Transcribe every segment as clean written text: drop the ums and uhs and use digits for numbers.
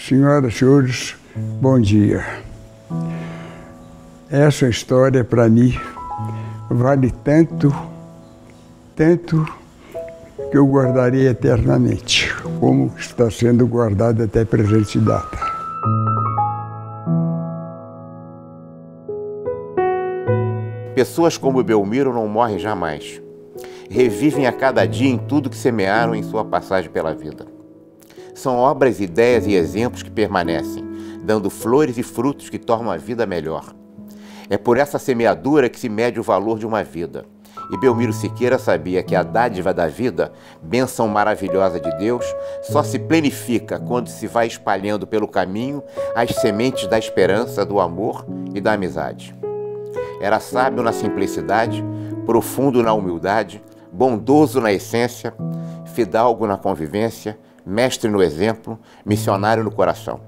Senhoras e senhores, bom dia. Essa história, para mim, vale tanto que eu guardarei eternamente, como está sendo guardada até a presente data. Pessoas como Belmiro não morrem jamais. Revivem a cada dia em tudo que semearam em sua passagem pela vida. São obras, ideias e exemplos que permanecem, dando flores e frutos que tornam a vida melhor. É por essa semeadura que se mede o valor de uma vida. E Belmiro Siqueira sabia que a dádiva da vida, bênção maravilhosa de Deus, só se plenifica quando se vai espalhando pelo caminho as sementes da esperança, do amor e da amizade. Era sábio na simplicidade, profundo na humildade, bondoso na essência, fidalgo na convivência, mestre no exemplo, missionário no coração.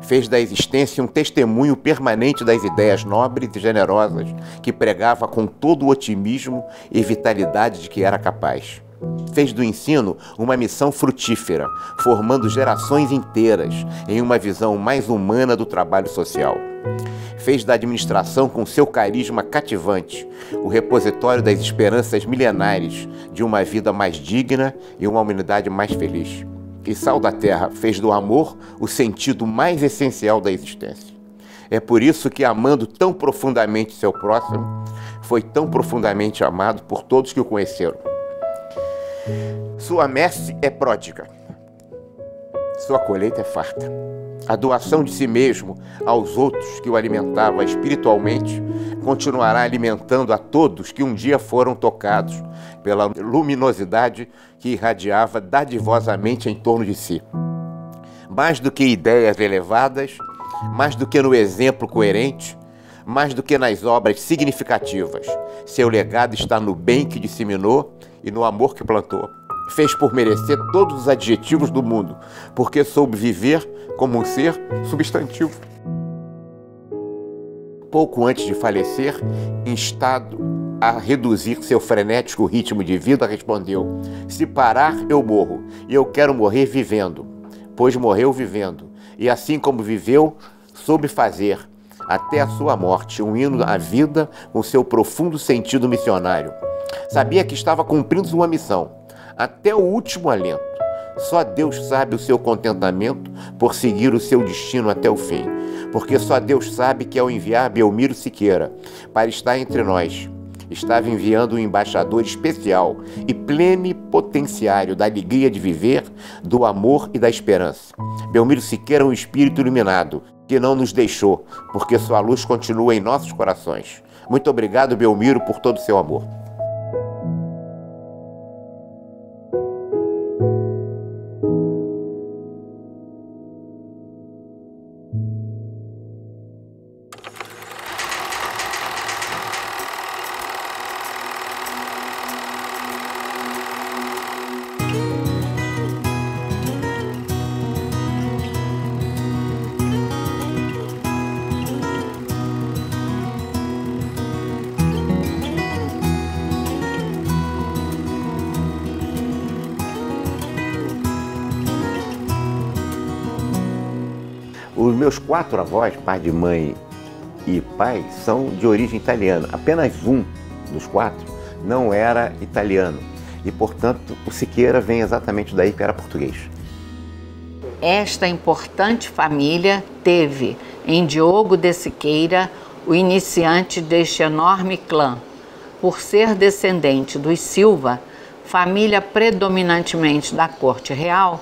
Fez da existência um testemunho permanente das ideias nobres e generosas que pregava com todo o otimismo e vitalidade de que era capaz. Fez do ensino uma missão frutífera, formando gerações inteiras em uma visão mais humana do trabalho social. Fez da administração, com seu carisma cativante, o repositório das esperanças milenares de uma vida mais digna e uma humanidade mais feliz. E Sal da Terra fez do amor o sentido mais essencial da existência. É por isso que, amando tão profundamente seu próximo, foi tão profundamente amado por todos que o conheceram. Sua messe é pródiga, sua colheita é farta. A doação de si mesmo aos outros que o alimentava espiritualmente continuará alimentando a todos que um dia foram tocados pela luminosidade que irradiava dadivosamente em torno de si. Mais do que ideias elevadas, mais do que no exemplo coerente, mais do que nas obras significativas, seu legado está no bem que disseminou e no amor que plantou. Fez por merecer todos os adjetivos do mundo, porque soube viver como um ser substantivo. Pouco antes de falecer, instado a reduzir seu frenético ritmo de vida, respondeu: se parar, eu morro, e eu quero morrer vivendo, pois morreu vivendo, e assim como viveu, soube fazer, até a sua morte, um hino à vida com seu profundo sentido missionário. Sabia que estava cumprindo uma missão, até o último alento. Só Deus sabe o seu contentamento por seguir o seu destino até o fim, porque só Deus sabe que, ao enviar Belmiro Siqueira para estar entre nós, estava enviando um embaixador especial e plenipotenciário da alegria de viver, do amor e da esperança. Belmiro Siqueira é um espírito iluminado que não nos deixou, porque sua luz continua em nossos corações. Muito obrigado, Belmiro, por todo o seu amor. Os meus 4 avós, pai de mãe e pai, são de origem italiana. Apenas um dos 4 não era italiano. E, portanto, o Siqueira vem exatamente daí, que era português. Esta importante família teve em Diogo de Siqueira o iniciante deste enorme clã. Por ser descendente dos Silva, família predominantemente da corte real,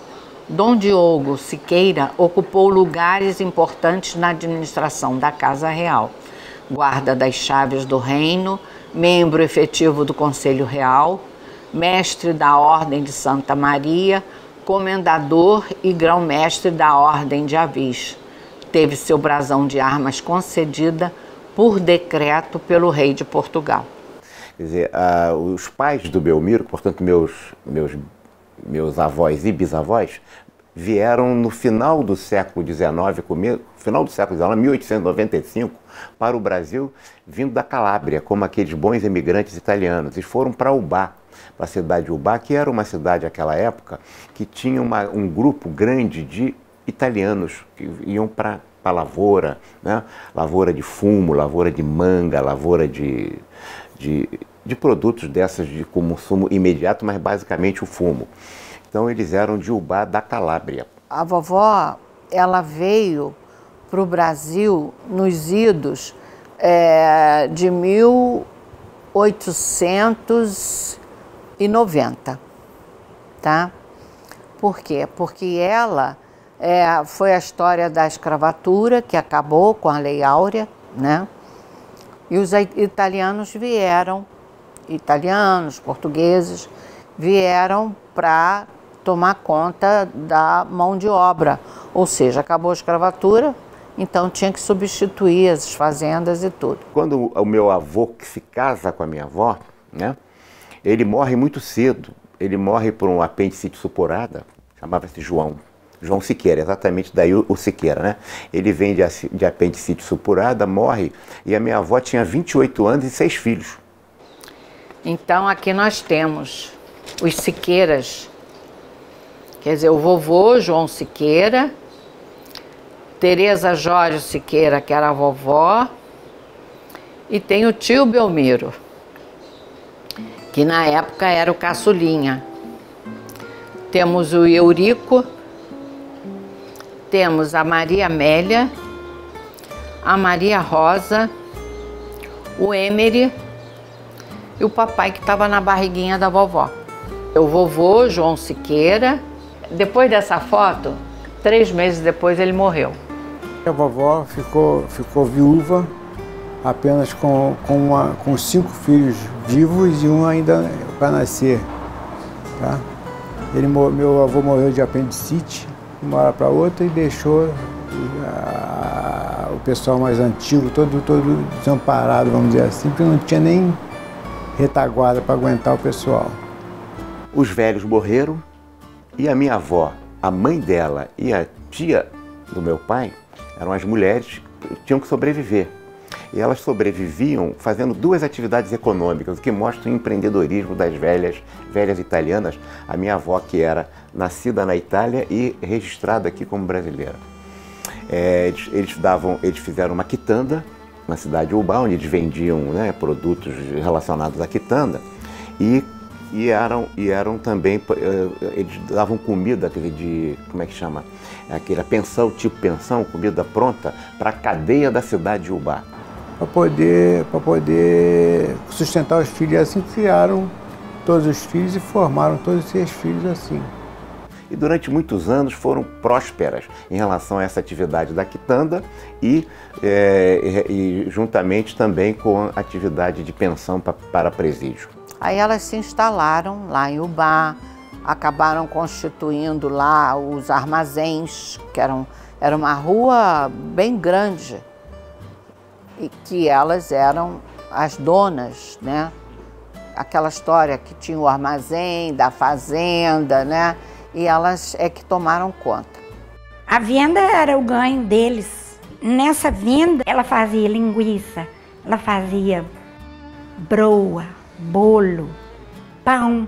Dom Diogo Siqueira ocupou lugares importantes na administração da Casa Real, guarda das chaves do reino, membro efetivo do Conselho Real, mestre da Ordem de Santa Maria, comendador e grão-mestre da Ordem de Avis. Teve seu brasão de armas concedida por decreto pelo rei de Portugal. Quer dizer, os pais do Belmiro, portanto meus avós e bisavós, vieram no final do século XIX, final do século XIX, 1895, para o Brasil, vindo da Calábria, como aqueles bons imigrantes italianos. Eles foram para Ubá, para a cidade de Ubá, que era uma cidade naquela época que tinha um grupo grande de italianos que iam para a lavoura, né? Lavoura de fumo, lavoura de manga, lavoura de produtos dessas de consumo imediato, mas basicamente o fumo. Então eles eram de Ubá da Calábria. A vovó, ela veio para o Brasil nos idos de 1890, tá? Por quê? Porque ela foi a história da escravatura que acabou com a Lei Áurea, né? E os italianos vieram, portugueses, vieram para tomar conta da mão de obra, ou seja, acabou a escravatura, então tinha que substituir as fazendas e tudo. Quando o meu avô que se casa com a minha avó, né, ele morre muito cedo, ele morre por um apendicite supurada, chamava-se João Siqueira, exatamente daí o Siqueira, né? Ele vem de apendicite supurada, morre, e a minha avó tinha 28 anos e 6 filhos. Então aqui nós temos os Siqueiras, quer dizer, o vovô João Siqueira, Teresa Jório Siqueira, que era a vovó, e tem o tio Belmiro, que na época era o caçulinha. Temos o Eurico, temos a Maria Amélia, a Maria Rosa, o Emery e o papai que estava na barriguinha da vovó. O vovô João Siqueira. Depois dessa foto, 3 meses depois ele morreu. A vovó ficou viúva apenas com 5 filhos vivos e um ainda para nascer. Tá? Meu avô morreu de apendicite, de uma hora para outra, e deixou o pessoal mais antigo todo desamparado, vamos dizer assim, porque não tinha nem retaguarda para aguentar o pessoal. Os velhos morreram e a minha avó, a mãe dela e a tia do meu pai, eram as mulheres que tinham que sobreviver. E elas sobreviviam fazendo 2 atividades econômicas, o que mostra o empreendedorismo das velhas italianas. A minha avó, que era nascida na Itália e registrada aqui como brasileira. Eles fizeram uma quitanda na cidade de Ubá, onde eles vendiam, né, produtos relacionados à quitanda, e eram também, eles davam comida, como é que chama? Aquela pensão, tipo pensão, comida pronta, para a cadeia da cidade de Ubá. Para poder sustentar os filhos, assim criaram todos os filhos e formaram todos os 6 filhos assim. E durante muitos anos foram prósperas em relação a essa atividade da quitanda e juntamente também com a atividade de pensão para presídio. Aí elas se instalaram lá em Ubá, acabaram constituindo lá os armazéns, que era uma rua bem grande, e que elas eram as donas, né? Aquela história que tinha o armazém da fazenda, né? E elas é que tomaram conta. A venda era o ganho deles. Nessa venda, ela fazia linguiça, ela fazia broa, bolo, pão.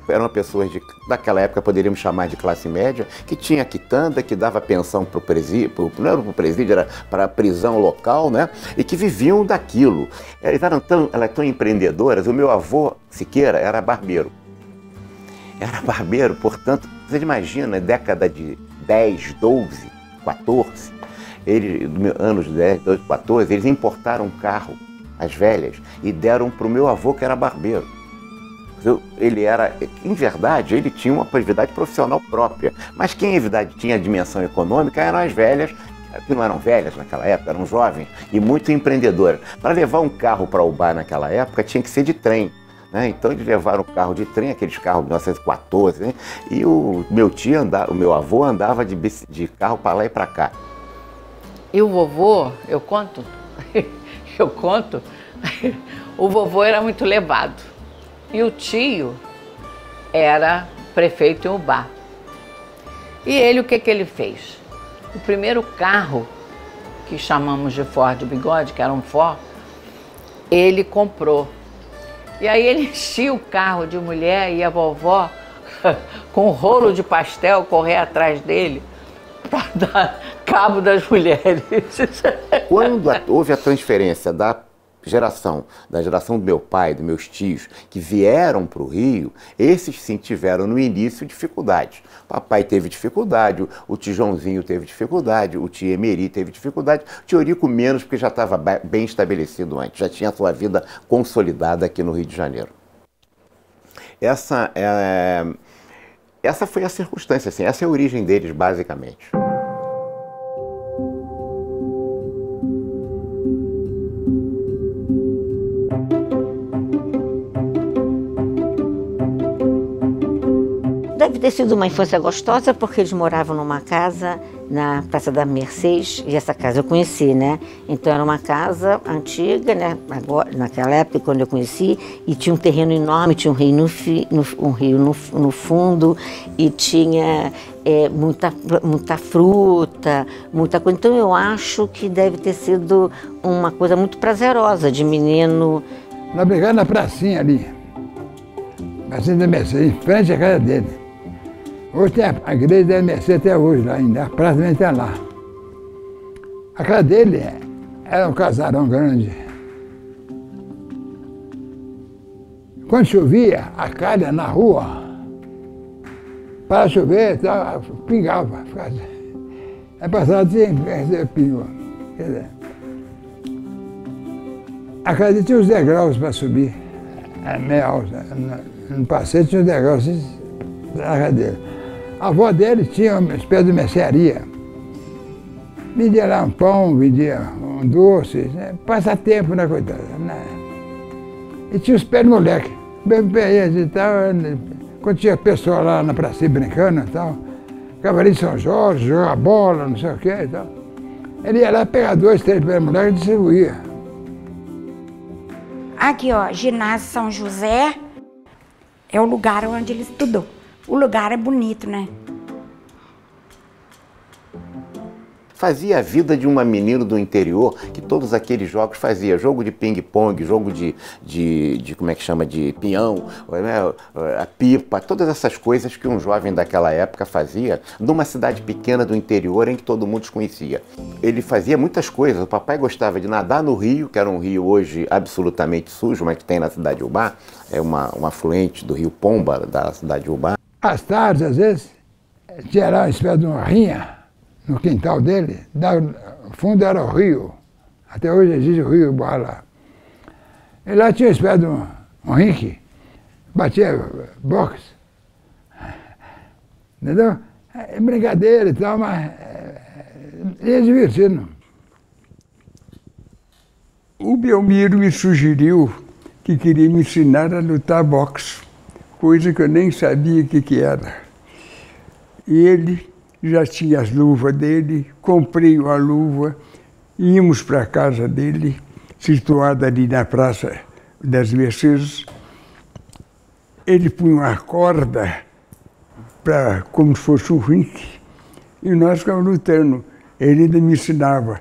Eram pessoas daquela época, poderíamos chamar de classe média, que tinha quitanda, que dava pensão para o presídio, não era para o presídio, era para a prisão local, né? E que viviam daquilo. Elas eram tão empreendedoras. O meu avô Siqueira era barbeiro. Era barbeiro, portanto, você imagina, década de 10, 12, 14, anos 10, 12, 14, eles importaram um carro, as velhas, e deram para o meu avô, que era barbeiro. Ele era, em verdade, ele tinha uma atividade profissional própria, mas quem, em verdade, tinha dimensão econômica eram as velhas, que não eram velhas naquela época, eram jovens e muito empreendedoras. Para levar um carro para Ubá naquela época tinha que ser de trem, né? Então eles levaram o carro de trem, aqueles carros de 1914, né? E o meu avô andava de carro para lá e para cá. E o vovô, eu conto, o vovô era muito levado. E o tio era prefeito em Ubá. E ele, o que ele fez? O primeiro carro, que chamamos de Ford Bigode, que era um Ford, ele comprou. E aí ele enchia o carro de mulher e a vovó, com um rolo de pastel, correr atrás dele para dar cabo das mulheres. Quando houve a transferência da geração do meu pai, dos meus tios, que vieram para o Rio, esses sim tiveram no início dificuldades. Papai teve dificuldade, o tio Joãozinho teve dificuldade, o tio Emeri teve dificuldade, o tio Eurico menos, porque já estava bem estabelecido antes, já tinha a sua vida consolidada aqui no Rio de Janeiro. Essa foi a circunstância, assim, essa é a origem deles, basicamente. Deve ter sido uma infância gostosa, porque eles moravam numa casa na Praça da Mercedes, e essa casa eu conheci, né? Então era uma casa antiga, né? Agora, naquela época, quando eu conheci, e tinha um terreno enorme, tinha um rio no fundo, e tinha muita fruta, muita coisa. Então eu acho que deve ter sido uma coisa muito prazerosa de menino. Nós brigamos na pracinha ali, pracinha da Mercedes, em frente à casa dele. Hoje tem a igreja da Mercedes até hoje lá ainda, a praça também está lá. A casa dele era um casarão grande. Quando chovia, a calha na rua, para chover, pingava. Aí passava assim, pingou. Quer dizer, a casa dele tinha uns degraus para subir, meia alta. No passeio tinha uns degraus assim, na casa dele. A avó dele tinha uma espécie de mercearia. Vendia lá um pão, vendia um doce, né? Passatempo, né, coitada? Né? E tinha os pés de moleque, bebês e tal. Quando tinha pessoal lá na praça brincando e tal, Cavalinho de São Jorge, jogava bola, não sei o que e tal. Ele ia lá pegar 2, 3 pés de moleque e distribuía. Aqui, ó, ginásio São José é o lugar onde ele estudou. O lugar é bonito, né? Fazia a vida de uma menina do interior que todos aqueles jogos fazia. Jogo de ping-pong, jogo de como é que chama, de peão, né? A pipa, todas essas coisas que um jovem daquela época fazia numa cidade pequena do interior em que todo mundo se conhecia. Ele fazia muitas coisas. O papai gostava de nadar no rio, que era um rio hoje absolutamente sujo, mas que tem na cidade de Ubá, é um afluente do rio Pomba, da cidade de Ubá. Às tardes, às vezes, tinha lá uma espécie de uma rinha no quintal dele, o fundo era o rio, até hoje existe o rio Ubá lá. E lá tinha uma espécie de um rinque, batia boxe, entendeu? Brincadeira e tal, mas ia divertindo. O Belmiro me sugeriu que queria me ensinar a lutar boxe, coisa que eu nem sabia o que era. E ele já tinha as luvas dele, comprei uma luva, íamos para a casa dele, situada ali na Praça das Mercedes. Ele punha uma corda, como se fosse um ringue, e nós ficávamos lutando. Ele ainda me ensinava: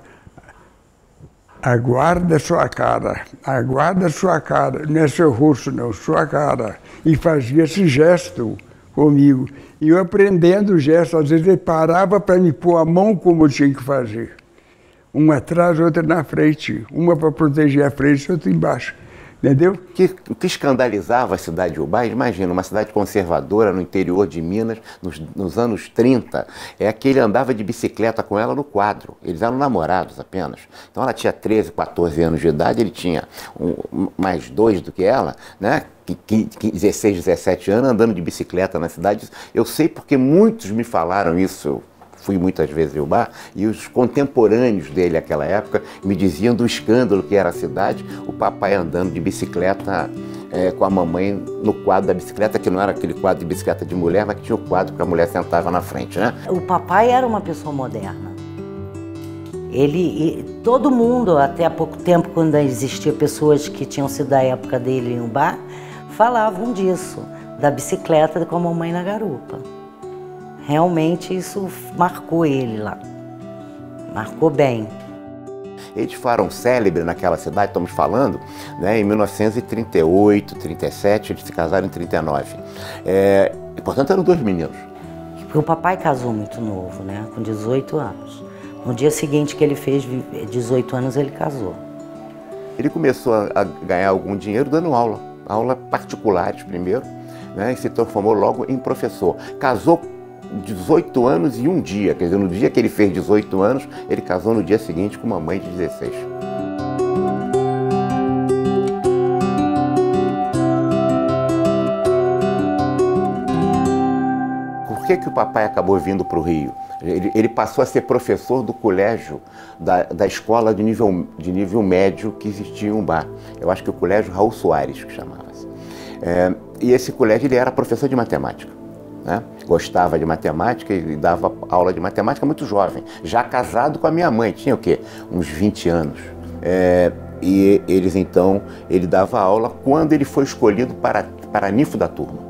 aguarda sua cara, não é seu rosto não, sua cara. E fazia esse gesto comigo. E eu aprendendo o gesto, às vezes ele parava para me pôr a mão como eu tinha que fazer. Uma atrás, outra na frente. Uma para proteger a frente, outra embaixo. Entendeu? O que escandalizava a cidade de Ubá, imagina, uma cidade conservadora no interior de Minas, nos anos 30, é que ele andava de bicicleta com ela no quadro. Eles eram namorados apenas. Então ela tinha 13, 14 anos de idade, ele tinha mais 2 do que ela, né? 16, 17 anos, andando de bicicleta na cidade. Eu sei porque muitos me falaram isso. Fui muitas vezes em Ubá, e os contemporâneos dele naquela época me diziam do escândalo que era a cidade, o papai andando de bicicleta com a mamãe no quadro da bicicleta, que não era aquele quadro de bicicleta de mulher, mas que tinha o quadro que a mulher sentava na frente, né? O papai era uma pessoa moderna. Todo mundo, até há pouco tempo, quando existiam pessoas que tinham sido da época dele em Ubá, falavam disso, da bicicleta com a mamãe na garupa. realmente isso marcou ele lá. Marcou bem. Eles foram célebres naquela cidade, estamos falando, né, em 1938, 37, eles se casaram em 39. E, portanto, eram 2 meninos. Porque o papai casou muito novo, né, com 18 anos. No dia seguinte que ele fez 18 anos, ele casou. Ele começou a ganhar algum dinheiro dando aula particulares primeiro, né, e se transformou logo em professor. Casou 18 anos e 1 dia, quer dizer, no dia que ele fez 18 anos, ele casou no dia seguinte com uma mãe de 16. Por que o papai acabou vindo para o Rio? Ele passou a ser professor do colégio, da escola de nível médio que existia em Umbá. Eu acho que o colégio Raul Soares, que chamava-se. E esse colégio ele era professor de matemática, né? Gostava de matemática e dava aula de matemática muito jovem. Já casado com a minha mãe, tinha o quê? Uns 20 anos. E ele dava aula quando ele foi escolhido para ninfo da turma.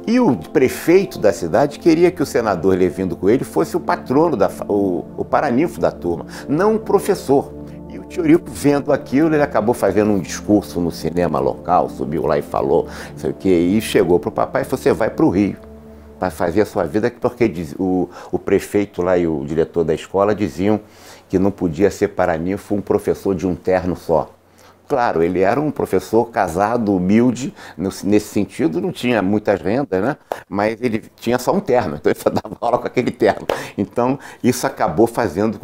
E o prefeito da cidade queria que o senador Levindo Coelho fosse o patrono, o paraninfo da turma, não o professor. E o Tiorico, vendo aquilo, ele acabou fazendo um discurso no cinema local, subiu lá e falou, não sei o quê, e chegou para o papai e falou, você vai para o Rio para fazer a sua vida, porque o prefeito lá e o diretor da escola diziam que não podia ser paraninfo um professor de um terno só. Claro, ele era um professor casado, humilde, nesse sentido, não tinha muitas rendas, né? Mas ele tinha só um terno, então ele só dava aula com aquele terno. Então, isso acabou fazendo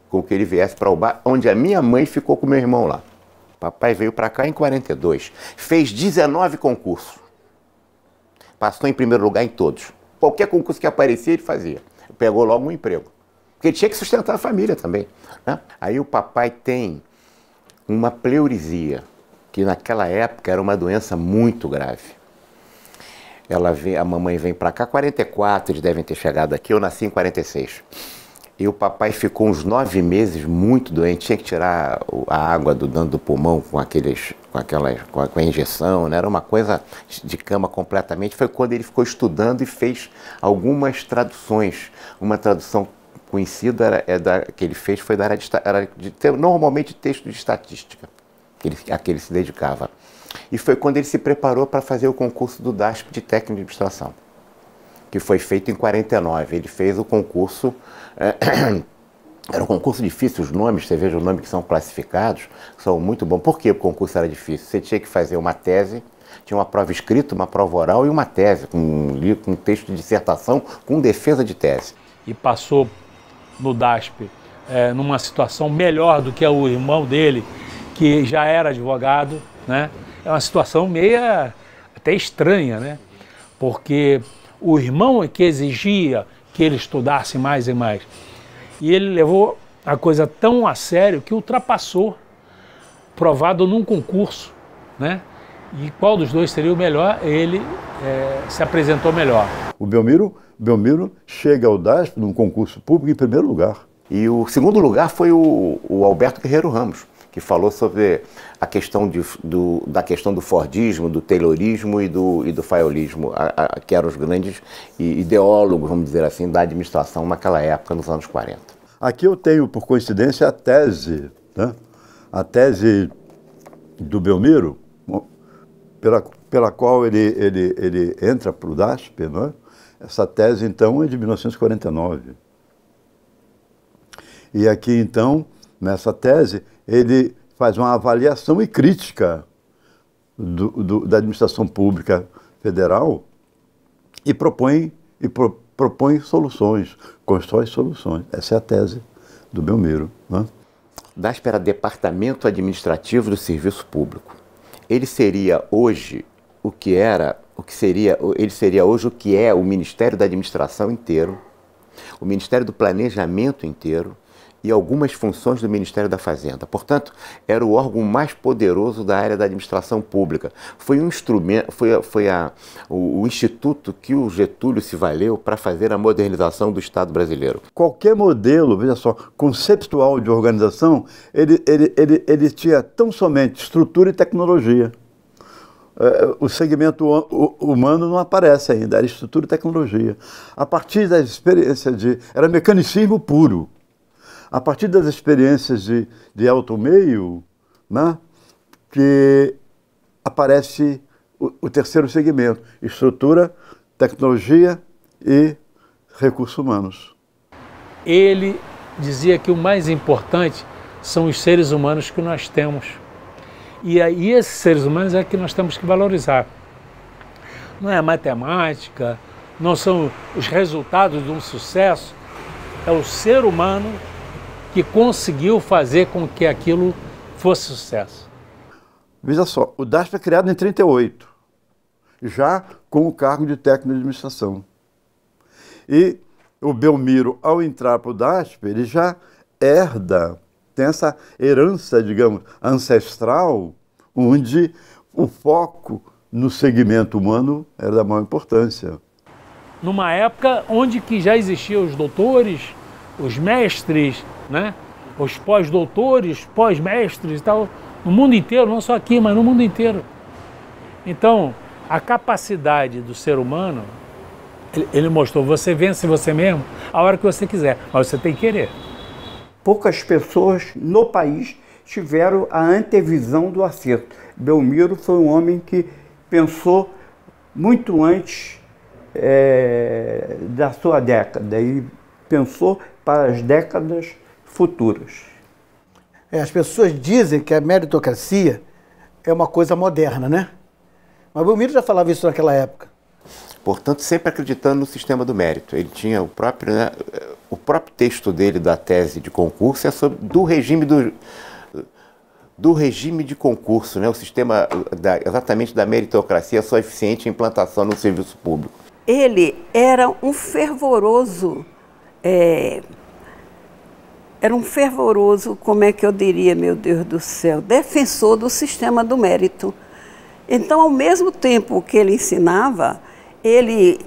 com que ele viesse para Ubá, onde a minha mãe ficou com meu irmão lá. Papai veio para cá em 42, fez 19 concursos, passou em primeiro lugar em todos. Qualquer concurso que aparecia, ele fazia. Pegou logo um emprego, porque ele tinha que sustentar a família também, né? Aí o papai tem uma pleurisia, que naquela época era uma doença muito grave. A mamãe vem para cá, 44, eles devem ter chegado aqui, eu nasci em 46. E o papai ficou uns 9 meses muito doente, tinha que tirar a água do pulmão com a injeção, né? Era uma coisa de cama completamente. Foi quando ele ficou estudando e fez algumas traduções. Uma tradução conhecida que ele fez foi da área normalmente texto de estatística, a que ele se dedicava. E foi quando ele se preparou para fazer o concurso do DASP de técnico de administração, que foi feito em 49. Ele fez o concurso, era um concurso difícil, os nomes, você veja os nomes que são classificados, são muito bons. Por que o concurso era difícil? Você tinha que fazer uma tese, tinha uma prova escrita, uma prova oral e uma tese, com um texto de dissertação, com defesa de tese. E passou no DASP numa situação melhor do que o irmão dele, que já era advogado, né? É uma situação meia até estranha, né? Porque o irmão é que exigia que ele estudasse mais e mais. E ele levou a coisa tão a sério que ultrapassou, provado num concurso, né? E qual dos dois seria o melhor, ele se apresentou melhor. O Belmiro chega ao DASP num concurso público em primeiro lugar. E o segundo lugar foi o Alberto Guerreiro Ramos, que falou sobre a questão da questão do Fordismo, do Taylorismo e do Fayolismo, que eram os grandes ideólogos, vamos dizer assim, da administração naquela época, nos anos 40. Aqui eu tenho, por coincidência, a tese, né? A tese do Belmiro, pela qual ele entra para o DASP, não é? Essa tese, então, é de 1949. E aqui, então, nessa tese, ele faz uma avaliação e crítica da administração pública federal e propõe soluções, constrói soluções. Essa é a tese do Belmiro, né? DASP era Departamento Administrativo do Serviço Público. Ele seria hoje ele seria hoje o que é o Ministério da Administração inteiro, o Ministério do Planejamento inteiro e algumas funções do Ministério da Fazenda. Portanto, era o órgão mais poderoso da área da administração pública. Foi um instrumento, o instituto que o Getúlio se valeu para fazer a modernização do Estado brasileiro. Qualquer modelo, veja só, conceptual de organização, ele tinha tão somente estrutura e tecnologia. o segmento humano não aparece ainda, era estrutura e tecnologia. A partir das experiências era mecanicismo puro. A partir das experiências de alto meio, né, que aparece o terceiro segmento, estrutura, tecnologia e recursos humanos. Ele dizia que o mais importante são os seres humanos que nós temos. E aí esses seres humanos é que nós temos que valorizar. Não é a matemática, não são os resultados de um sucesso, é o ser humano que conseguiu fazer com que aquilo fosse sucesso. Veja só, o DASP é criado em 1938, já com o cargo de técnico de administração. E o Belmiro, ao entrar para o DASP, ele já tem essa herança, digamos, ancestral, onde o foco no segmento humano era da maior importância. Numa época onde que já existiam os doutores, os mestres, né? Os pós-doutores, pós-mestres e tal, no mundo inteiro, não só aqui, mas no mundo inteiro. Então, a capacidade do ser humano, ele mostrou, você vence você mesmo a hora que você quiser, mas você tem que querer. Poucas pessoas no país tiveram a antevisão do acerto. Belmiro foi um homem que pensou muito antes da sua década e pensou para as décadas futuras. As pessoas dizem que a meritocracia é uma coisa moderna, né? Mas Belmiro já falava isso naquela época. Portanto, sempre acreditando no sistema do mérito. Ele tinha o próprio texto dele da tese de concurso é sobre do regime de concurso, né? O sistema exatamente da meritocracia, sua eficiente implantação no serviço público. Ele era um fervoroso, como é que eu diria, meu Deus do céu, defensor do sistema do mérito. Então, ao mesmo tempo que ele ensinava, ele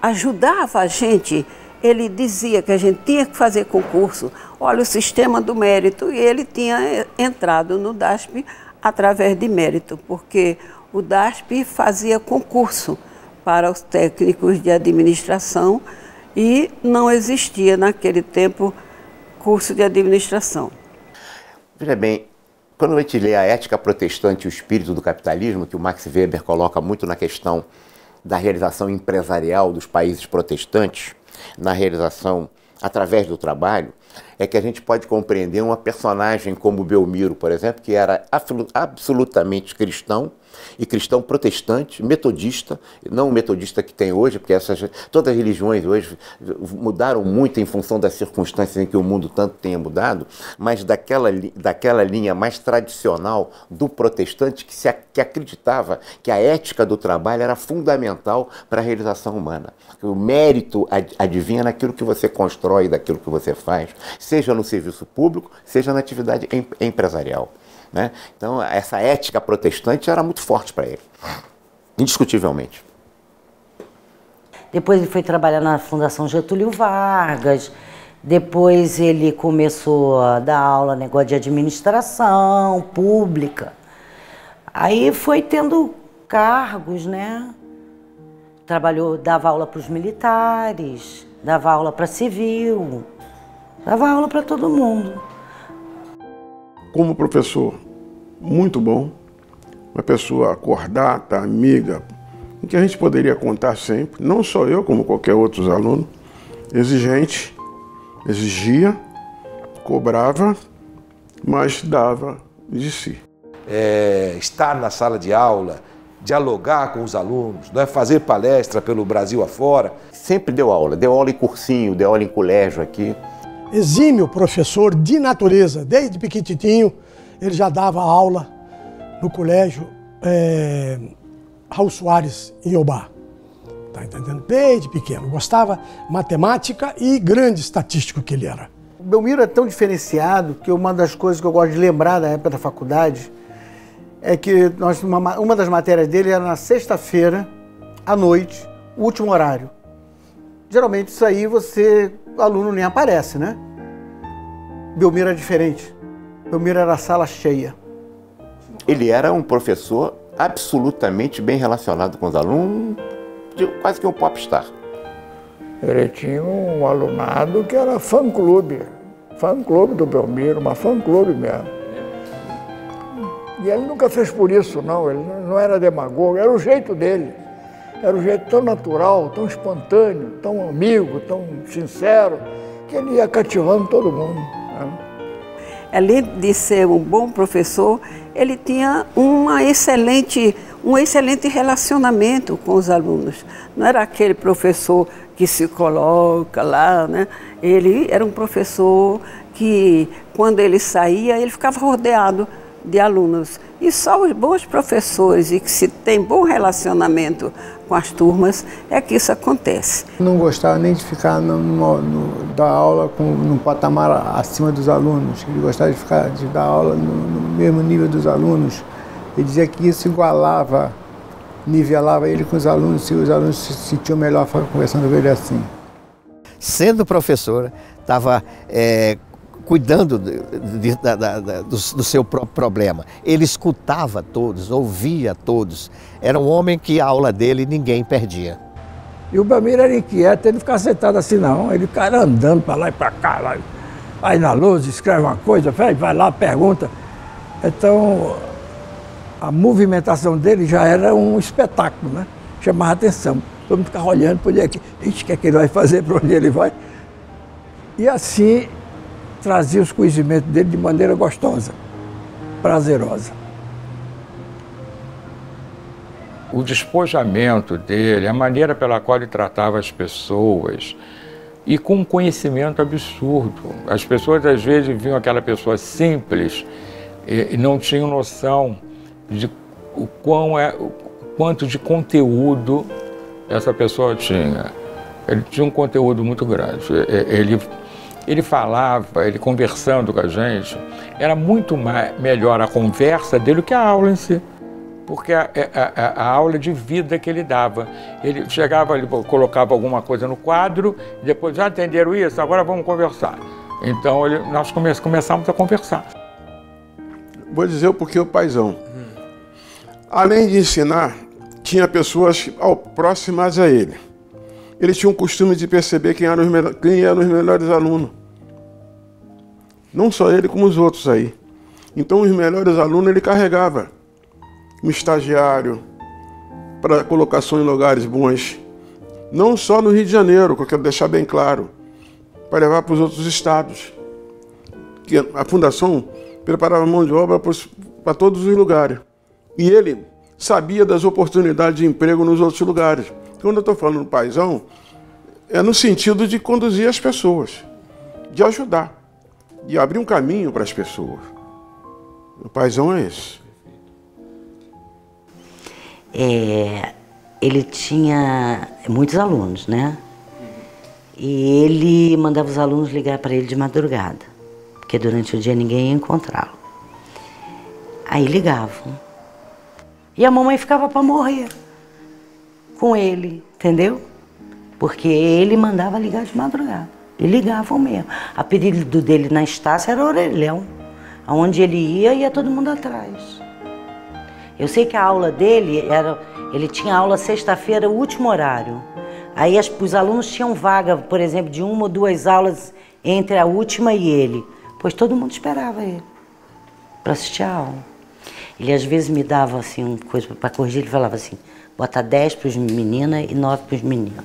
ajudava a gente, ele dizia que a gente tinha que fazer concurso. Olha, o sistema do mérito, e ele tinha entrado no DASP através de mérito, porque o DASP fazia concurso para os técnicos de administração e não existia naquele tempo curso de administração. Veja bem, quando a gente lê a Ética Protestante e o Espírito do Capitalismo, que o Max Weber coloca muito na questão da realização empresarial dos países protestantes, na realização através do trabalho, é que a gente pode compreender uma personagem como Belmiro, por exemplo, que era absolutamente cristão, e cristão protestante, metodista, não o metodista que tem hoje, porque todas as religiões hoje mudaram muito em função das circunstâncias em que o mundo tanto tenha mudado, mas daquela linha mais tradicional do protestante que acreditava que a ética do trabalho era fundamental para a realização humana. O mérito advinha naquilo que você constrói, daquilo que você faz, seja no serviço público, seja na atividade empresarial. Né? Então, essa ética protestante era muito forte para ele, indiscutivelmente. Depois ele foi trabalhar na Fundação Getúlio Vargas, depois ele começou a dar aula, negócio de administração pública. Aí foi tendo cargos, né? Dava aula para os militares, dava aula para civil, dava aula para todo mundo. Como professor, muito bom, uma pessoa acordada, amiga, em que a gente poderia contar sempre, não só eu, como qualquer outro aluno, exigente, exigia, cobrava, mas dava de si. Estar na sala de aula, dialogar com os alunos, não é fazer palestra pelo Brasil afora. Sempre deu aula em cursinho, deu aula em colégio aqui. Exímio professor de natureza, desde pequititinho, ele já dava aula no colégio Raul Soares, em Iobá. Tá entendendo? Desde pequeno, gostava de matemática e grande estatístico que ele era. O Belmiro é tão diferenciado que uma das coisas que eu gosto de lembrar da época da faculdade é que uma das matérias dele era na sexta-feira, à noite, o último horário. Geralmente isso aí o aluno nem aparece, né? Belmiro é diferente. Belmiro era a sala cheia. Ele era um professor absolutamente bem relacionado com os alunos, quase que um popstar. Ele tinha um alunado que era fã-clube do Belmiro, uma fã-clube mesmo. E ele nunca fez por isso, não, ele não era demagogo, era o jeito dele. Era um jeito tão natural, tão espontâneo, tão amigo, tão sincero, que ele ia cativando todo mundo. Né? Além de ser um bom professor, ele tinha um excelente relacionamento com os alunos. Não era aquele professor que se coloca lá, né? Ele era um professor que, quando ele saía, ele ficava rodeado de alunos. E só os bons professores e que se tem bom relacionamento com as turmas é que isso acontece. Não gostava nem de ficar dar aula num patamar acima dos alunos. Ele gostava de dar aula no mesmo nível dos alunos. Ele dizia que isso igualava, nivelava ele com os alunos, se os alunos se sentiam melhor conversando com ele assim. Sendo professora, estava cuidando do seu próprio problema. Ele escutava todos, ouvia todos. Era um homem que a aula dele ninguém perdia. E o Belmiro era inquieto, ele não ficava sentado assim não, ele ficava andando para lá e para cá, lá. Aí na lousa escreve uma coisa, vai lá, pergunta. Então, a movimentação dele já era um espetáculo, né? Chamava atenção. Todo mundo ficava olhando para onde é que ele vai fazer, para onde ele vai. E assim trazia os conhecimentos dele de maneira gostosa, prazerosa. O despojamento dele, a maneira pela qual ele tratava as pessoas, e com um conhecimento absurdo. As pessoas às vezes viam aquela pessoa simples e não tinham noção de o quanto de conteúdo essa pessoa tinha. Ele tinha um conteúdo muito grande. Ele falava, ele conversando com a gente, era muito melhor a conversa dele do que a aula em si. Porque a aula de vida que ele dava. Ele chegava, ele colocava alguma coisa no quadro, e depois, já entenderam isso? Agora vamos conversar. Então nós começamos a conversar. Vou dizer o porquê o paizão. Além de ensinar, tinha pessoas próximas a ele. Ele tinha um costume de perceber quem eram os melhores alunos. Não só ele, como os outros aí. Então, os melhores alunos ele carregava. Um estagiário, para colocação em lugares bons. Não só no Rio de Janeiro, que eu quero deixar bem claro, para levar para os outros estados. Que a Fundação preparava mão de obra para todos os lugares. E ele sabia das oportunidades de emprego nos outros lugares. Quando eu estou falando do paizão, é no sentido de conduzir as pessoas, de ajudar, de abrir um caminho para as pessoas. O paizão é esse. Ele tinha muitos alunos, né? E ele mandava os alunos ligar para ele de madrugada, porque durante o dia ninguém ia encontrá-lo. Aí ligavam. E a mamãe ficava para morrer com ele, entendeu? Porque ele mandava ligar de madrugada. E ligavam mesmo. O apelido dele na Estácia era Orelhão. Aonde ele ia todo mundo atrás. Eu sei que a aula dele ele tinha aula sexta-feira, o último horário. Aí os alunos tinham vaga, por exemplo, de 1 ou 2 aulas entre a última e ele. Pois todo mundo esperava ele para assistir a aula. Ele às vezes me dava assim uma coisa para corrigir, ele falava assim, bota 10 para os meninas e 9 para os meninos.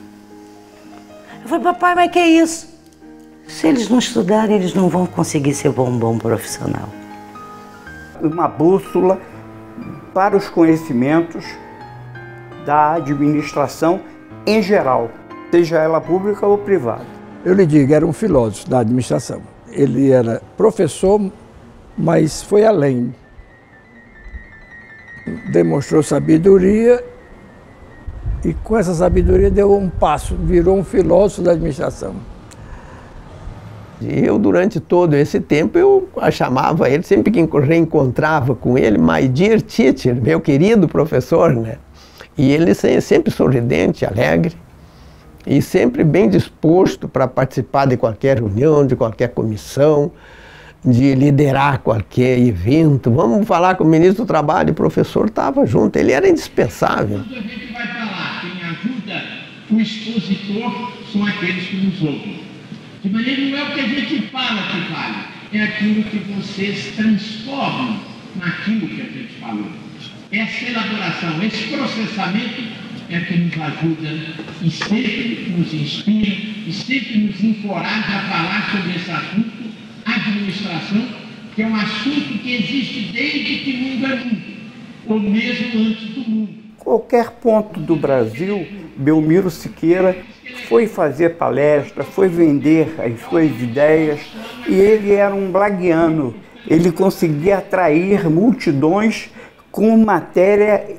Eu falei, papai, mas que é isso? Se eles não estudarem, eles não vão conseguir ser bom profissional. Uma bússola para os conhecimentos da administração em geral, seja ela pública ou privada. Eu lhe digo, era um filósofo da administração. Ele era professor, mas foi além. Demonstrou sabedoria e com essa sabedoria deu um passo, virou um filósofo da administração. E eu, durante todo esse tempo, eu chamava ele, sempre que reencontrava com ele, my dear teacher, meu querido professor, né? E ele sempre sorridente, alegre, e sempre bem disposto para participar de qualquer reunião, de qualquer comissão. de liderar qualquer evento. Vamos falar com o ministro do Trabalho, o professor estava junto, ele era indispensável. Quando a gente vai falar, quem ajuda o expositor são aqueles que nos ouvem. De maneira que não é o que a gente fala que vale, é aquilo que vocês transformam naquilo que a gente falou. Essa elaboração, esse processamento é que nos ajuda e sempre nos inspira e sempre nos encoraja a falar sobre esse assunto, administração, que é um assunto que existe desde que o mundo é mundo, ou mesmo antes do mundo. Qualquer ponto do Brasil, Belmiro Siqueira foi fazer palestra, foi vender as suas ideias, e ele era um blaguiano. Ele conseguia atrair multidões com matéria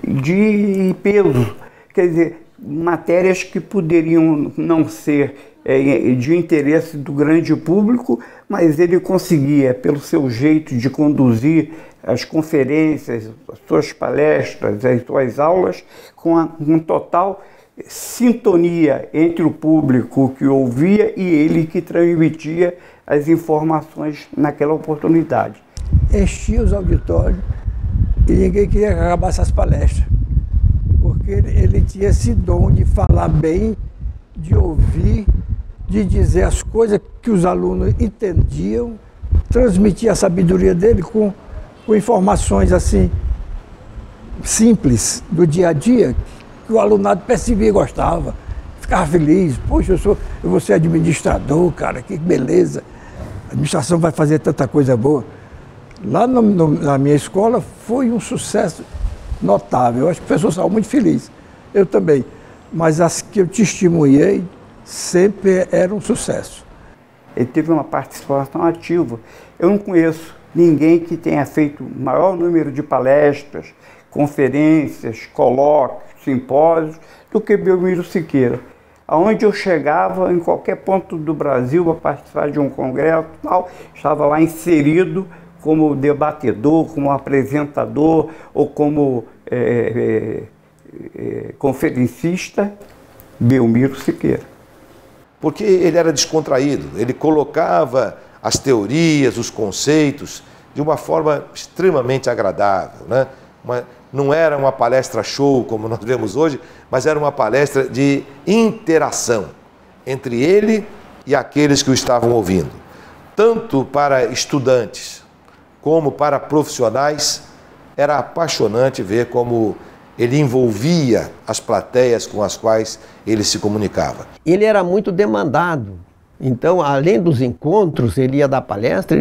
de peso, quer dizer, matérias que poderiam não ser de interesse do grande público, mas ele conseguia, pelo seu jeito de conduzir as conferências, as suas palestras, as suas aulas, com total sintonia entre o público que ouvia e ele que transmitia as informações naquela oportunidade. Enchia os auditórios e ninguém queria acabar essas palestras, porque ele tinha esse dom de falar bem, de ouvir, de dizer as coisas que os alunos entendiam, transmitir a sabedoria dele com informações assim simples do dia a dia, que o alunado percebia e gostava, ficava feliz. Poxa, eu vou ser administrador, cara, que beleza, a administração vai fazer tanta coisa boa. Lá na minha escola foi um sucesso notável, eu acho que o professor saiu muito feliz, eu também, mas as que eu testemunhei sempre era um sucesso. Ele teve uma participação ativa. Eu não conheço ninguém que tenha feito o maior número de palestras, conferências, colóquios, simpósios, do que Belmiro Siqueira. Aonde eu chegava, em qualquer ponto do Brasil, para participar de um congresso, tal, estava lá inserido como debatedor, como apresentador ou como conferencista, Belmiro Siqueira. Porque ele era descontraído, ele colocava as teorias, os conceitos, de uma forma extremamente agradável, né? Não era uma palestra show, como nós vemos hoje, mas era uma palestra de interação entre ele e aqueles que o estavam ouvindo. Tanto para estudantes como para profissionais, era apaixonante ver como ele envolvia as plateias com as quais ele se comunicava. Ele era muito demandado. Então, além dos encontros, ele ia dar palestra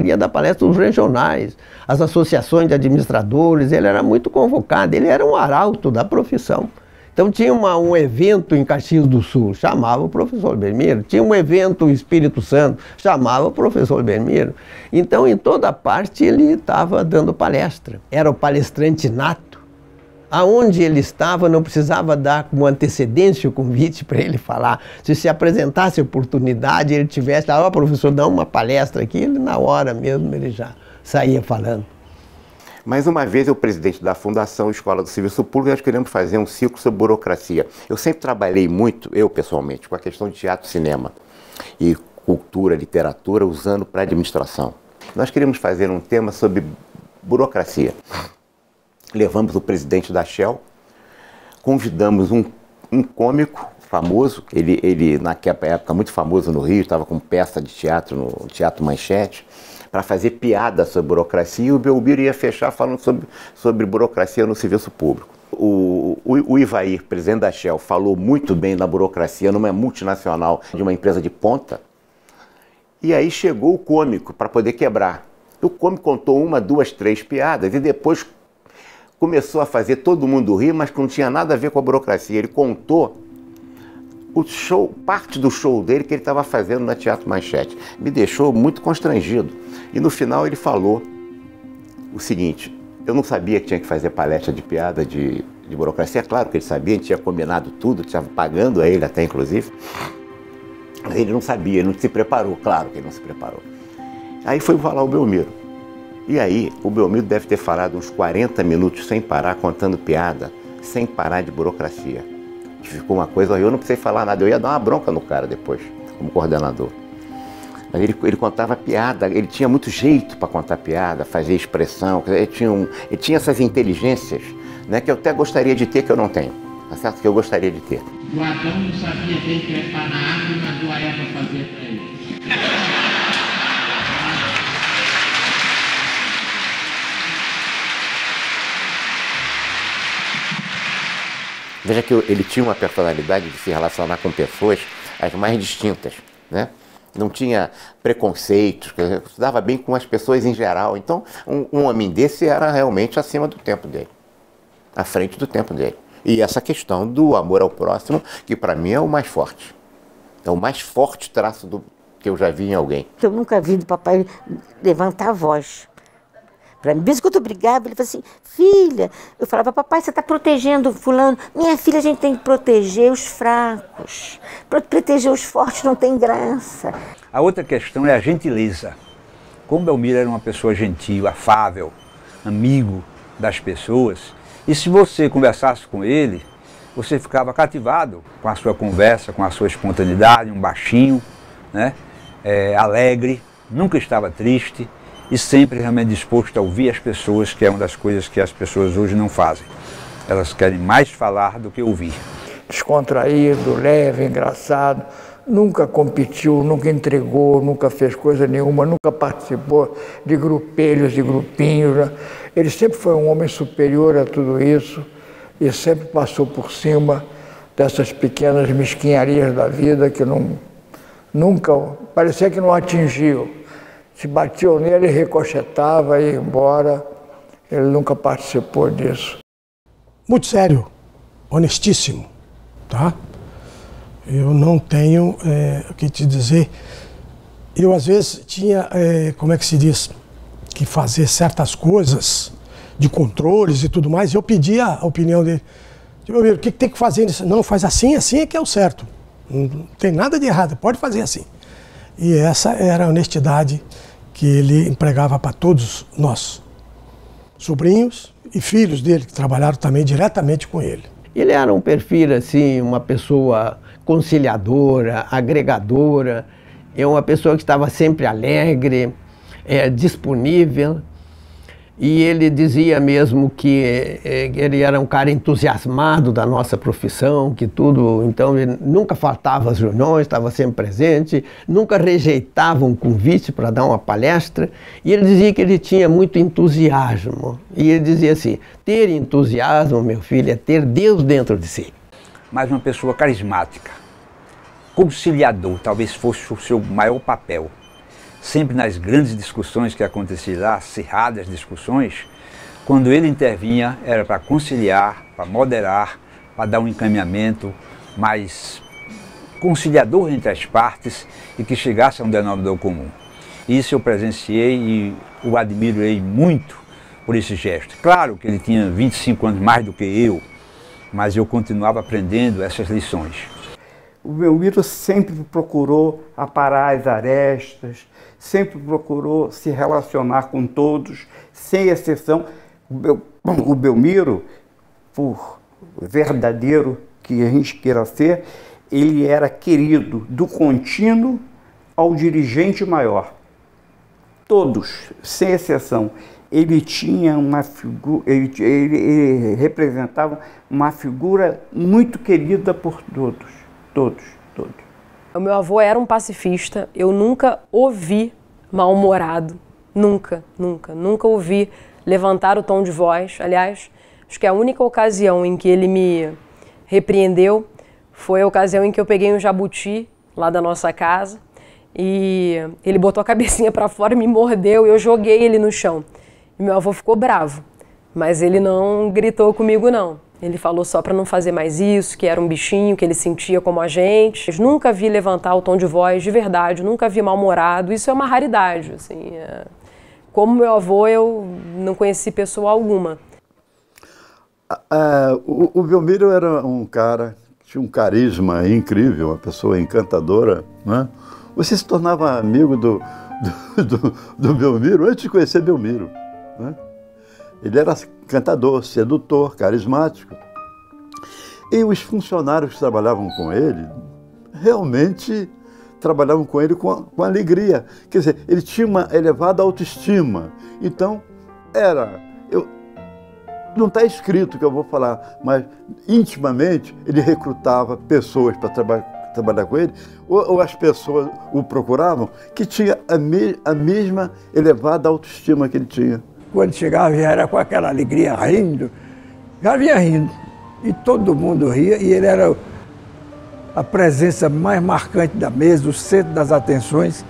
nos regionais, as associações de administradores, ele era muito convocado, ele era um arauto da profissão. Então tinha um evento em Caxias do Sul, chamava o professor Belmiro. Tinha um evento em Espírito Santo, chamava o professor Belmiro. Então, em toda parte, ele estava dando palestra. Era o palestrante nato. Aonde ele estava, não precisava dar com antecedência o convite para ele falar. Se apresentasse a oportunidade, ele tivesse, professor, dá uma palestra aqui, ele na hora mesmo ele já saía falando. Mais uma vez, eu, presidente da Fundação Escola do Serviço Público, nós queremos fazer um ciclo sobre burocracia. Eu sempre trabalhei muito, eu pessoalmente, com a questão de teatro, cinema e cultura, literatura, usando para administração. Nós queremos fazer um tema sobre burocracia. Levamos o presidente da Shell, convidamos um cômico famoso, ele naquela época muito famoso no Rio, estava com peça de teatro no Teatro Manchete, para fazer piada sobre burocracia, e o Belmiro ia fechar falando sobre burocracia no serviço público. O Ivair, presidente da Shell, falou muito bem da burocracia numa multinacional de uma empresa de ponta, e aí chegou o cômico para poder quebrar. O cômico contou 1, 2, 3 piadas e depois começou a fazer todo mundo rir, mas que não tinha nada a ver com a burocracia. Ele contou parte do show dele que ele estava fazendo na Teatro Manchete. Me deixou muito constrangido. E no final ele falou o seguinte: eu não sabia que tinha que fazer palestra de piada de burocracia. É claro que ele sabia, a gente tinha combinado tudo, estava pagando a ele até inclusive. Mas ele não sabia, ele não se preparou, claro que ele não se preparou. Aí foi falar o Belmiro. E aí, o Belmiro deve ter falado uns 40 minutos sem parar, contando piada, sem parar de burocracia. Ficou uma coisa, eu não precisei falar nada, eu ia dar uma bronca no cara depois, como coordenador. Mas ele contava piada, ele tinha muito jeito para contar piada, fazer expressão, ele tinha essas inteligências, né, que eu até gostaria de ter, que eu não tenho, tá certo? Que eu gostaria de ter. O Adão não sabia bem trepar na árvore e mandou a Eva fazer para ele. Veja que ele tinha uma personalidade de se relacionar com pessoas as mais distintas, né? Não tinha preconceitos, se dava bem com as pessoas em geral. Então, um homem desse era realmente acima do tempo dele, à frente do tempo dele. E essa questão do amor ao próximo, que para mim é o mais forte. É o mais forte traço que eu já vi em alguém. Eu nunca vi do papai levantar a voz. Para mim, mesmo quando eu brigava, ele falou assim, filha, eu falava, papai, você está protegendo fulano. Minha filha, a gente tem que proteger os fracos. Proteger os fortes não tem graça. A outra questão é a gentileza. Como Belmiro era uma pessoa gentil, afável, amigo das pessoas, e se você conversasse com ele, você ficava cativado com a sua conversa, com a sua espontaneidade, um baixinho, né? Alegre, nunca estava triste, e sempre realmente disposto a ouvir as pessoas, que é uma das coisas que as pessoas hoje não fazem. Elas querem mais falar do que ouvir. Descontraído, leve, engraçado, nunca competiu, nunca entregou, nunca fez coisa nenhuma, nunca participou de grupelhos, de grupinhos, né? Ele sempre foi um homem superior a tudo isso e sempre passou por cima dessas pequenas mesquinharias da vida que nunca, parecia que não atingiam. Se batiam nele, ricochetava e ia embora. Ele nunca participou disso. Muito sério, honestíssimo, tá? Eu não tenho o que te dizer. Eu, às vezes, tinha, como é que se diz, que fazer certas coisas de controles e tudo mais, e eu pedia a opinião dele. Tipo, o que tem que fazer nisso? Não, faz assim, assim é que é o certo. Não tem nada de errado, pode fazer assim. E essa era a honestidade que ele empregava para todos nós, sobrinhos e filhos dele, que trabalharam também diretamente com ele. Ele era um perfil, assim, uma pessoa conciliadora, agregadora, uma pessoa que estava sempre alegre, disponível. E ele dizia mesmo que ele era um cara entusiasmado da nossa profissão, que tudo, então ele nunca faltava às reuniões, estava sempre presente, nunca rejeitava um convite para dar uma palestra, e ele dizia que ele tinha muito entusiasmo. E ele dizia assim, ter entusiasmo, meu filho, é ter Deus dentro de si. Mas uma pessoa carismática, conciliador, talvez fosse o seu maior papel. Sempre nas grandes discussões que aconteciam lá, acirradas discussões, quando ele intervinha era para conciliar, para moderar, para dar um encaminhamento mais conciliador entre as partes e que chegasse a um denominador comum. Isso eu presenciei e o admirei muito por esse gesto. Claro que ele tinha 25 anos mais do que eu, mas eu continuava aprendendo essas lições. O Belmiro sempre procurou aparar as arestas, sempre procurou se relacionar com todos, sem exceção. O Belmiro, por verdadeiro que a gente queira ser, ele era querido do contínuo ao dirigente maior. Todos, sem exceção. Ele tinha uma figura, ele representava uma figura muito querida por todos. Todos. O meu avô era um pacifista, eu nunca o vi mal-humorado, nunca ouvi levantar o tom de voz. Aliás, acho que a única ocasião em que ele me repreendeu foi a ocasião em que eu peguei um jabuti lá da nossa casa e ele botou a cabecinha para fora e me mordeu e eu joguei ele no chão. E meu avô ficou bravo, mas ele não gritou comigo não. Ele falou só para não fazer mais isso, que era um bichinho, que ele sentia como a gente. Eu nunca vi levantar o tom de voz de verdade, nunca vi mal-humorado. Isso é uma raridade, assim. Como meu avô, eu não conheci pessoa alguma. O Belmiro era um cara que tinha um carisma incrível, uma pessoa encantadora, né? Você se tornava amigo do Belmiro antes de conhecer Belmiro, né? Ele era cantador, sedutor, carismático. E os funcionários que trabalhavam com ele realmente trabalhavam com ele com alegria. Quer dizer, ele tinha uma elevada autoestima. Então, não está escrito o que eu vou falar, mas intimamente ele recrutava pessoas para trabalhar com ele, ou as pessoas o procuravam, que tinha a mesma elevada autoestima que ele tinha. Quando chegava, já era com aquela alegria, rindo, já vinha rindo. E todo mundo ria, e ele era a presença mais marcante da mesa, o centro das atenções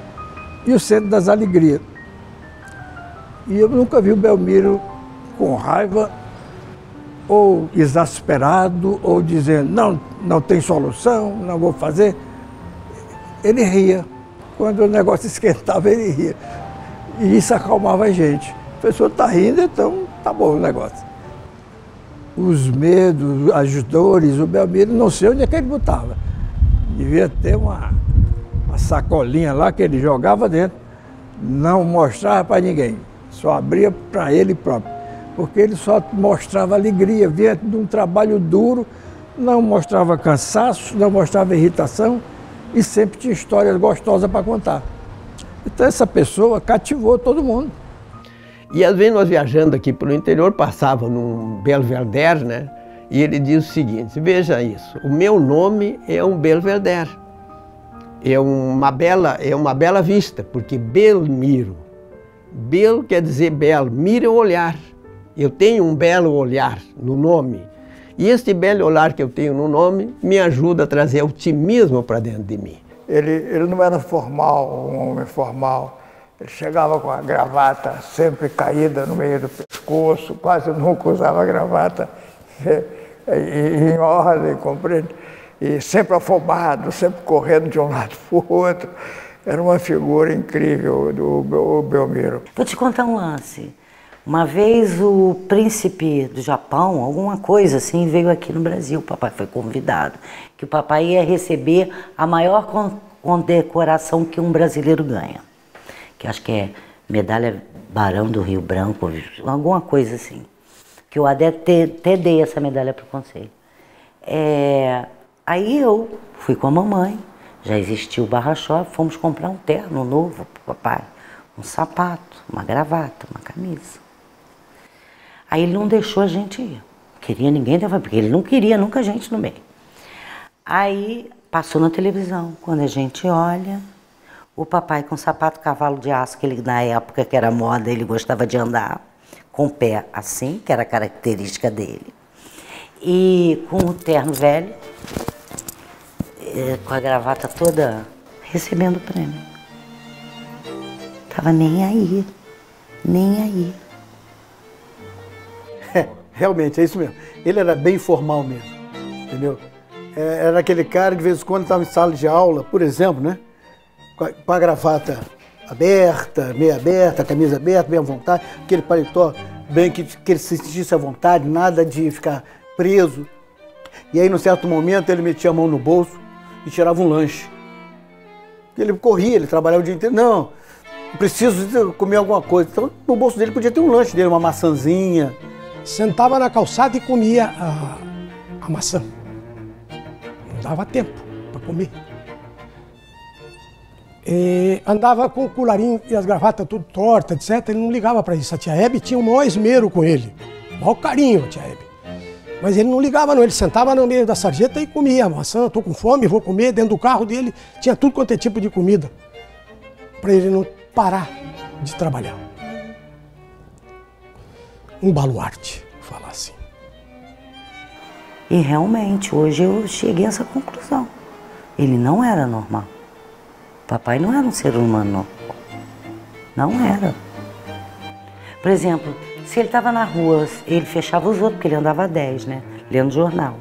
e o centro das alegrias. E eu nunca vi o Belmiro com raiva, ou exasperado, ou dizendo, não tem solução, não vou fazer. Ele ria. Quando o negócio esquentava, ele ria. E isso acalmava a gente. A pessoa está rindo, então tá bom o negócio. Os medos, as dores, o Belmiro, não sei onde é que ele botava. Devia ter uma sacolinha lá que ele jogava dentro. Não mostrava para ninguém, só abria para ele próprio. Porque ele só mostrava alegria, vinha de um trabalho duro, não mostrava cansaço, não mostrava irritação e sempre tinha histórias gostosas para contar. Então essa pessoa cativou todo mundo. E às vezes nós viajando aqui pelo interior, passava num Belvedere, né? E ele diz o seguinte, veja isso, o meu nome é um Belvedere, é uma bela vista, porque Belmiro, Bel quer dizer belo, miro é olhar. Eu tenho um belo olhar no nome. E este belo olhar que eu tenho no nome me ajuda a trazer otimismo para dentro de mim. Ele não era formal, um homem formal. Ele chegava com a gravata sempre caída no meio do pescoço, quase nunca usava gravata em ordem, compreende? E sempre afobado, sempre correndo de um lado para o outro. Era uma figura incrível do Belmiro. Vou te contar um lance. Uma vez o príncipe do Japão, alguma coisa assim, veio aqui no Brasil. O papai foi convidado, que o papai ia receber a maior condecoração que um brasileiro ganha. Que acho que é medalha Barão do Rio Branco, alguma coisa assim. Que eu até dei essa medalha para o conselho. Aí eu fui com a mamãe, já existia o Barra Shop, fomos comprar um terno novo para o papai. Um sapato, uma gravata, uma camisa. Aí ele não deixou a gente ir. Queria ninguém, porque ele não queria nunca a gente no meio. Aí passou na televisão. Quando a gente olha, o papai com sapato cavalo de aço, que ele na época que era moda, ele gostava de andar com o pé assim, que era a característica dele. E com o terno velho, com a gravata toda, recebendo o prêmio. Tava nem aí, nem aí. Realmente, é isso mesmo. Ele era bem formal mesmo, entendeu? Era aquele cara que de vez em quando estava em sala de aula, por exemplo, né? Com a gravata aberta, meia aberta, a camisa aberta, bem à vontade, aquele paletó bem que ele se sentisse à vontade, nada de ficar preso. E aí, num certo momento, ele metia a mão no bolso e tirava um lanche. Ele corria, ele trabalhava o dia inteiro. Não, preciso comer alguma coisa. Então, no bolso dele podia ter um lanche dele, uma maçãzinha. Sentava na calçada e comia a maçã. Não dava tempo para comer. E andava com o colarinho e as gravatas tudo tortas, etc. Ele não ligava para isso. A tia Hebe tinha o maior esmero com ele. O maior carinho, a tia Hebe. Mas ele não ligava não, ele sentava no meio da sarjeta e comia a maçã. Estou com fome, vou comer. Dentro do carro dele tinha tudo quanto é tipo de comida. Para ele não parar de trabalhar. Um baluarte, vou falar assim. E realmente, hoje eu cheguei a essa conclusão. Ele não era normal. Papai não era um ser humano normal. Não era. Por exemplo, se ele estava na rua, ele fechava os outros, porque ele andava a 10, né? Lendo jornal.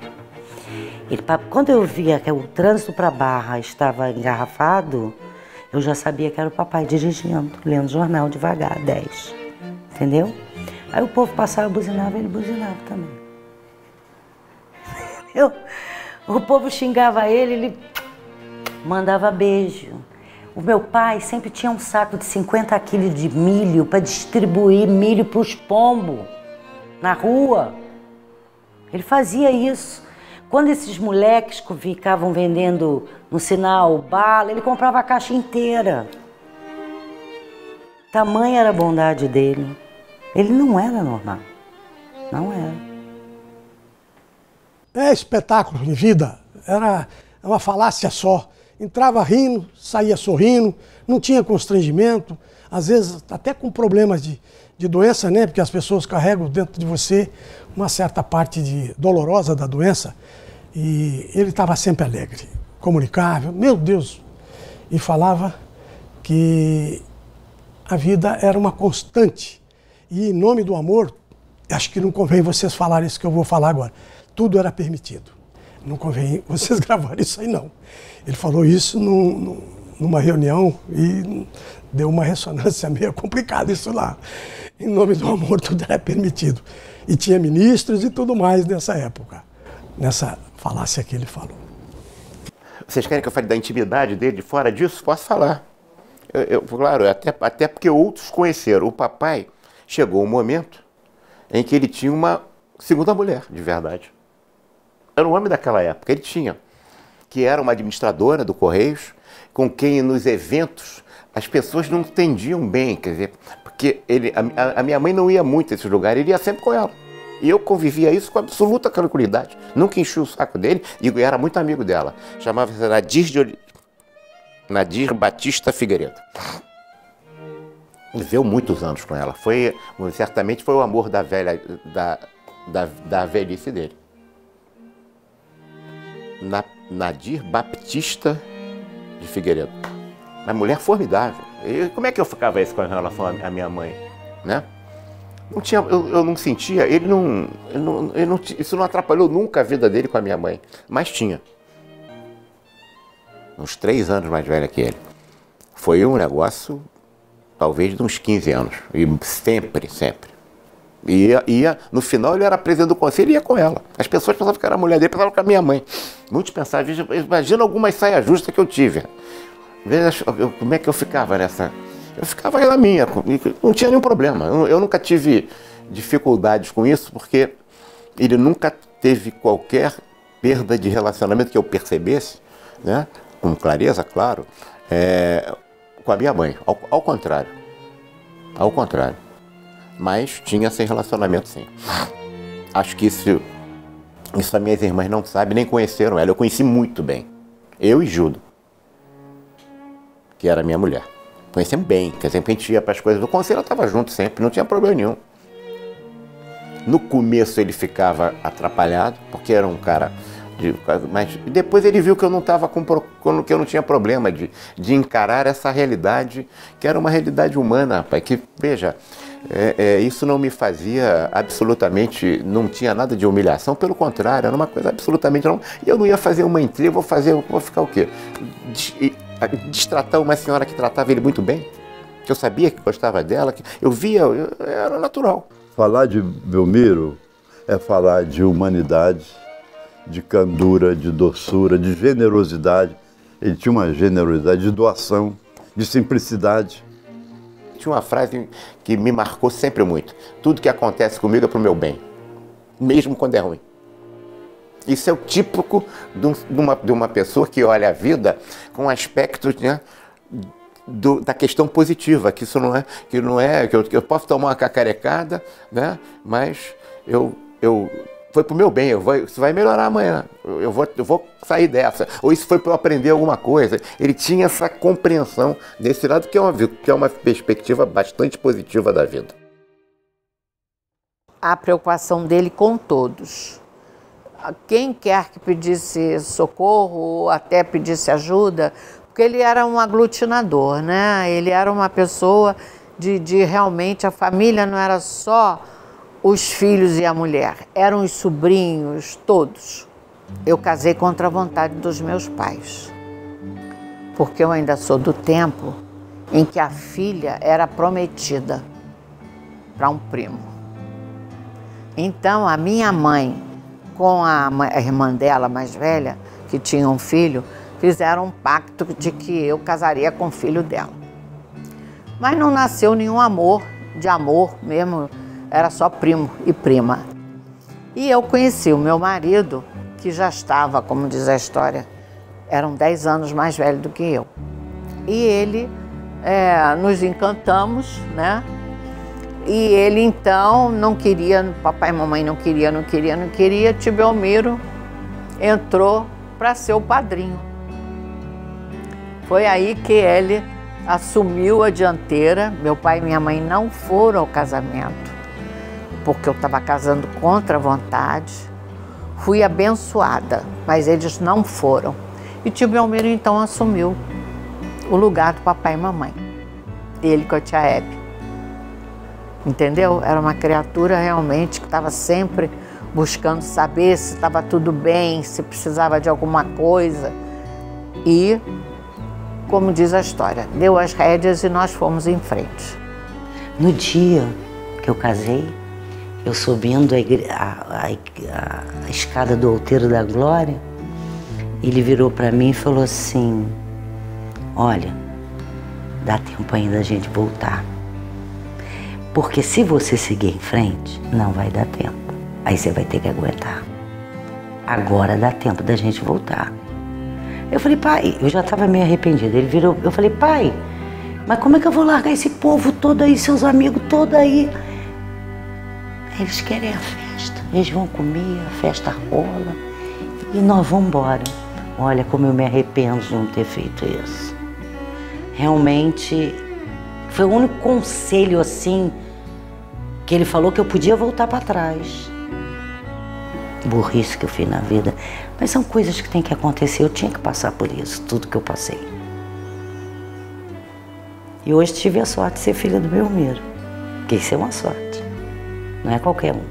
Quando eu via que o trânsito para Barra estava engarrafado, eu já sabia que era o papai dirigindo, lendo jornal devagar, 10. Entendeu? Aí o povo passava, buzinava, ele buzinava também. O povo xingava ele mandava beijo. O meu pai sempre tinha um saco de 50 quilos de milho para distribuir milho para os pombos na rua. Ele fazia isso. Quando esses moleques ficavam vendendo no sinal bala, ele comprava a caixa inteira. Tamanha era a bondade dele. Ele não era normal. Não era. Espetáculo em vida era uma falácia só. Entrava rindo, saía sorrindo, não tinha constrangimento, às vezes até com problemas de doença, né? Porque as pessoas carregam dentro de você uma certa parte dolorosa da doença. E ele estava sempre alegre, comunicável, meu Deus, e falava que a vida era uma constante. E em nome do amor, acho que não convém vocês falarem isso que eu vou falar agora. Tudo era permitido. Não convém vocês gravarem isso aí, não. Ele falou isso numa reunião e deu uma ressonância meio complicada isso lá. Em nome do amor, tudo era permitido. E tinha ministros e tudo mais nessa época, nessa falácia que ele falou. Vocês querem que eu fale da intimidade dele? Fora disso, posso falar. Claro, até porque outros conheceram. O papai chegou um momento em que ele tinha uma segunda mulher, de verdade. Era um homem daquela época, ele tinha, que era uma administradora do Correios, com quem nos eventos as pessoas não entendiam bem, quer dizer, porque a minha mãe não ia muito a esses lugares, ele ia sempre com ela. E eu convivia isso com absoluta tranquilidade. Nunca enchi o saco dele e era muito amigo dela. Chamava-se Nadir Batista Figueiredo. Viveu muitos anos com ela. Certamente foi o amor da velhice dele. Nadir Batista de Figueiredo. Uma mulher formidável. E como é que eu ficava isso com relação à minha mãe, né? Não tinha, eu não sentia, isso não atrapalhou nunca a vida dele com a minha mãe, mas tinha. Uns 3 anos mais velha que ele. Foi um negócio, talvez, de uns 15 anos. E sempre. No final ele era presidente do conselho e ia com ela. As pessoas pensavam que era a mulher dele, pensavam que era a minha mãe. Muitos pensavam, imagina algumas saias justas que eu tive. Veja como é que eu ficava nessa... Eu ficava na minha, não tinha nenhum problema. Eu nunca tive dificuldades com isso, porque ele nunca teve qualquer perda de relacionamento que eu percebesse, né? Com clareza, claro, com a minha mãe. Ao contrário. Ao contrário. Mas tinha esse relacionamento, sim. Acho que isso as minhas irmãs não sabem, nem conheceram ela. Eu conheci muito bem. Eu e Judo, que era minha mulher. Conhecemos bem, quer dizer, a gente ia para as coisas do conselho, ela estava junto sempre, não tinha problema nenhum. No começo ele ficava atrapalhado, porque era um cara... Mas depois ele viu que eu não estava que eu não tinha problema de encarar essa realidade, que era uma realidade humana, rapaz, que, veja, isso não me fazia absolutamente, não tinha nada de humilhação, pelo contrário, era uma coisa absolutamente não. E eu não ia fazer uma intriga, vou ficar o quê? Destratar uma senhora que tratava ele muito bem, que eu sabia que gostava dela, que eu via, era natural. Falar de Belmiro é falar de humanidade, de candura, de doçura, de generosidade. Ele tinha uma generosidade de doação, de simplicidade. Tinha uma frase que me marcou sempre muito. Tudo que acontece comigo é para o meu bem, mesmo quando é ruim. Isso é o típico de uma pessoa que olha a vida com aspectos, né, da questão positiva, que isso não é que eu posso tomar uma cacarecada, né, mas foi para o meu bem, isso vai melhorar amanhã, eu vou sair dessa, ou isso foi para eu aprender alguma coisa. Ele tinha essa compreensão desse lado, que é uma perspectiva bastante positiva da vida. A preocupação dele com todos. Quem quer que pedisse socorro ou até pedisse ajuda, porque ele era um aglutinador, né? Ele era uma pessoa de realmente, a família não era só os filhos e a mulher, eram os sobrinhos, todos. Eu casei contra a vontade dos meus pais, porque eu ainda sou do tempo em que a filha era prometida para um primo. Então, a minha mãe, com a irmã dela mais velha, que tinha um filho, fizeram um pacto de que eu casaria com o filho dela. Mas não nasceu nenhum amor mesmo, era só primo e prima. E eu conheci o meu marido, que já estava, como diz a história, eram 10 anos mais velho do que eu. E ele, nos encantamos, né? E ele então não queria, papai e mamãe não queria. Tio Belmiro entrou para ser o padrinho. Foi aí que ele assumiu a dianteira. Meu pai e minha mãe não foram ao casamento, porque eu estava casando contra a vontade. Fui abençoada, mas eles não foram. E tio Belmiro então assumiu o lugar do papai e mamãe. Ele com a tia Hebe. Entendeu? Era uma criatura realmente que estava sempre buscando saber se estava tudo bem, se precisava de alguma coisa. E, como diz a história, deu as rédeas e nós fomos em frente. No dia que eu casei, eu subindo a escada do Outeiro da Glória, ele virou para mim e falou assim: olha, dá tempo ainda da gente voltar. Porque se você seguir em frente, não vai dar tempo. Aí você vai ter que aguentar. Agora dá tempo da gente voltar. Eu falei, pai, eu já estava meio arrependida. Ele virou, eu falei, pai, mas como é que eu vou largar esse povo todo aí, seus amigos todos aí? Eles querem a festa, eles vão comer, a festa rola e nós vamos embora. Olha como eu me arrependo de não ter feito isso. Realmente, foi o único conselho assim que ele falou que eu podia voltar para trás. Burrice que eu fiz na vida. Mas são coisas que tem que acontecer, eu tinha que passar por isso, tudo que eu passei. E hoje tive a sorte de ser filha do Belmiro, porque isso é uma sorte, não é qualquer um.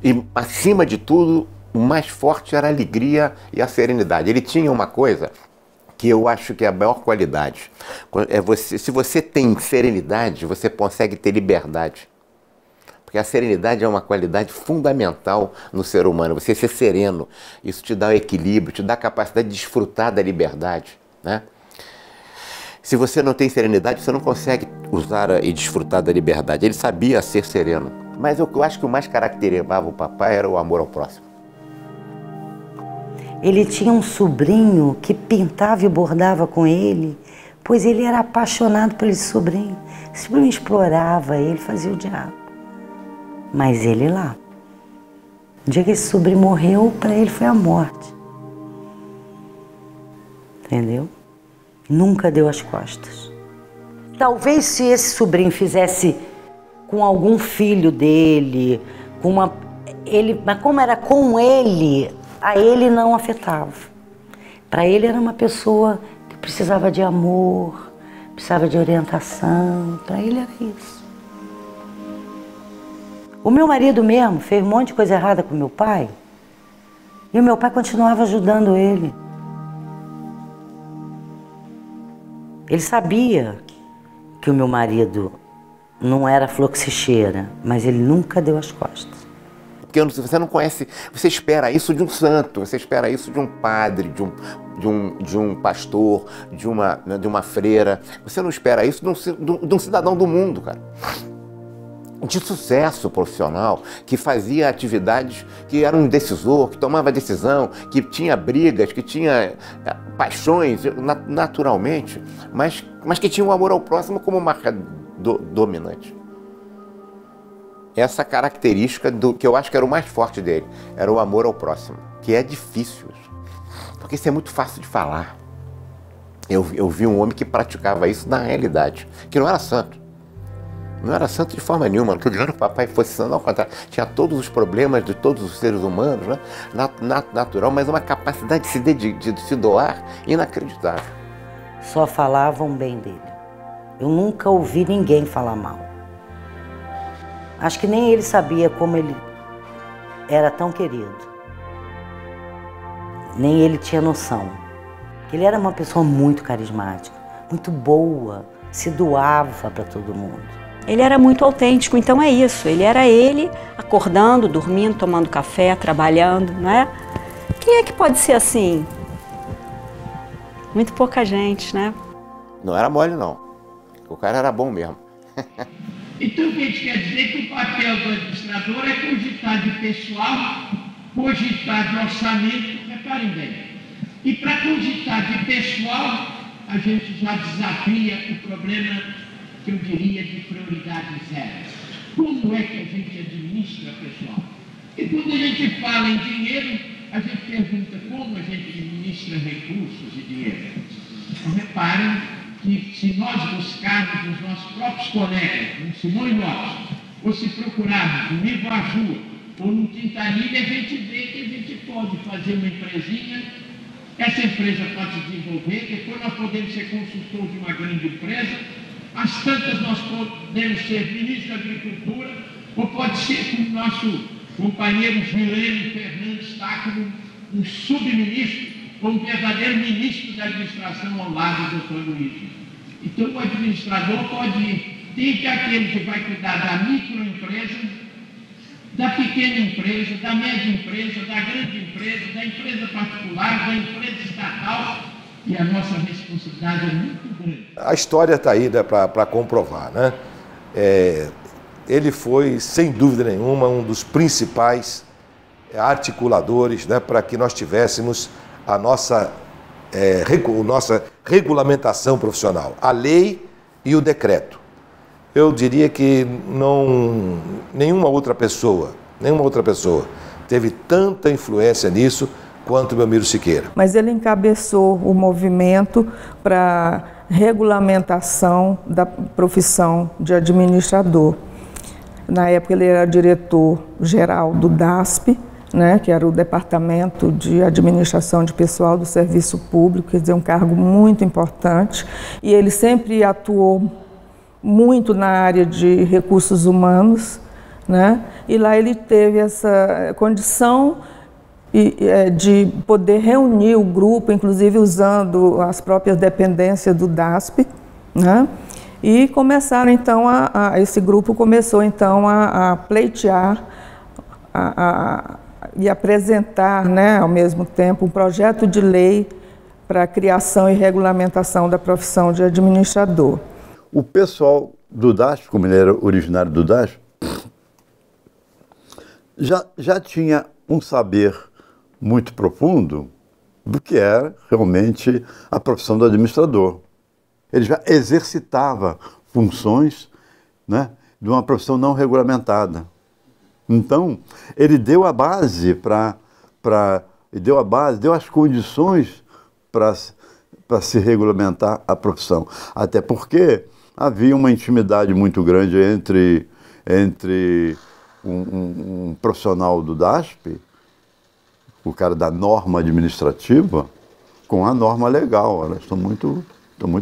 E acima de tudo, o mais forte era a alegria e a serenidade. Ele tinha uma coisa que eu acho que é a maior qualidade. Se você tem serenidade, você consegue ter liberdade. Porque a serenidade é uma qualidade fundamental no ser humano. Você ser sereno, isso te dá o equilíbrio, te dá a capacidade de desfrutar da liberdade, né? Se você não tem serenidade, você não consegue usar e desfrutar da liberdade. Ele sabia ser sereno. Mas eu acho que o mais caracterizava o papai era o amor ao próximo. Ele tinha um sobrinho que pintava e bordava com ele, pois ele era apaixonado por esse sobrinho. Esse sobrinho explorava ele, fazia o diabo. Mas ele lá. No dia que esse sobrinho morreu, para ele foi a morte. Entendeu? Nunca deu as costas. Talvez se esse sobrinho fizesse com algum filho dele, mas como era com ele, a ele não afetava. Para ele era uma pessoa que precisava de amor, precisava de orientação, para ele era isso. O meu marido mesmo fez um monte de coisa errada com meu pai e o meu pai continuava ajudando ele. Ele sabia que o meu marido não era fluxicheira, mas ele nunca deu as costas. Porque você não conhece, você espera isso de um santo, você espera isso de um padre, de um pastor, de uma freira. Você não espera isso de um cidadão do mundo, cara. De sucesso profissional, que fazia atividades, que era um decisor, que tomava decisão, que tinha brigas, que tinha paixões naturalmente, mas que tinha o amor ao próximo como marca dominante. Essa característica que eu acho que era o mais forte dele, era o amor ao próximo, que é difícil, porque isso é muito fácil de falar. Eu vi um homem que praticava isso na realidade, que não era santo. Não era santo de forma nenhuma, não estou dizendo que o papai fosse santo, ao contrário. Tinha todos os problemas de todos os seres humanos, né? Natural, mas uma capacidade de se doar inacreditável. Só falavam bem dele. Eu nunca ouvi ninguém falar mal. Acho que nem ele sabia como ele era tão querido. Nem ele tinha noção. Ele era uma pessoa muito carismática, muito boa, se doava para todo mundo. Ele era muito autêntico, então é isso. Ele era ele, acordando, dormindo, tomando café, trabalhando, não é? Quem é que pode ser assim? Muito pouca gente, né? Não era mole, não. O cara era bom mesmo. Então, o que a gente quer dizer é que o papel do administrador é cogitar de pessoal cogitar de orçamento, reparem bem, e para cogitar de pessoal, a gente já desafia o problema que eu diria de prioridade zero. Como é que a gente administra pessoal? E quando a gente fala em dinheiro, a gente pergunta como a gente administra recursos e dinheiro. Então, reparem que se nós buscarmos os nossos próprios colegas, no Simões Lopes, ou se procurarmos no Ivo Azul ou no Quintanilha, a gente vê que a gente pode fazer uma empresinha, essa empresa pode se desenvolver, depois nós podemos ser consultor de uma grande empresa, às tantas nós podemos ser ministro da Agricultura, ou pode ser como o nosso companheiro Gilene Fernandes está como um subministro, ou um verdadeiro ministro da administração ao lado do Dr. Luiz. Então o administrador pode ir, tem que aquele que vai cuidar da microempresa, da pequena empresa, da média empresa, da grande empresa, da empresa particular, da empresa estatal, e a nossa responsabilidade é muito grande. A história está aí, né, para comprovar, né? Ele foi, sem dúvida nenhuma, um dos principais articuladores, né, para que nós tivéssemos a nossa regulamentação profissional, a lei e o decreto. Eu diria que nenhuma outra pessoa teve tanta influência nisso quanto Belmiro Siqueira. Mas ele encabeçou o movimento para regulamentação da profissão de administrador. Na época ele era diretor-geral do DASP, né, que era o Departamento de Administração de Pessoal do Serviço Público, quer dizer, um cargo muito importante, e ele sempre atuou muito na área de recursos humanos, né, e lá ele teve essa condição de poder reunir o grupo, inclusive usando as próprias dependências do DASP, né, e começaram então esse grupo começou então a pleitear e apresentar, né, ao mesmo tempo, um projeto de lei para a criação e regulamentação da profissão de administrador. O pessoal do DASP, como ele era originário do DASP, já tinha um saber muito profundo do que era realmente a profissão do administrador. Ele já exercitava funções, né, de uma profissão não regulamentada. Então, ele deu a base deu as condições para se regulamentar a profissão. Até porque havia uma intimidade muito grande entre um profissional do DASP, o cara da norma administrativa, com a norma legal. Elas estão muito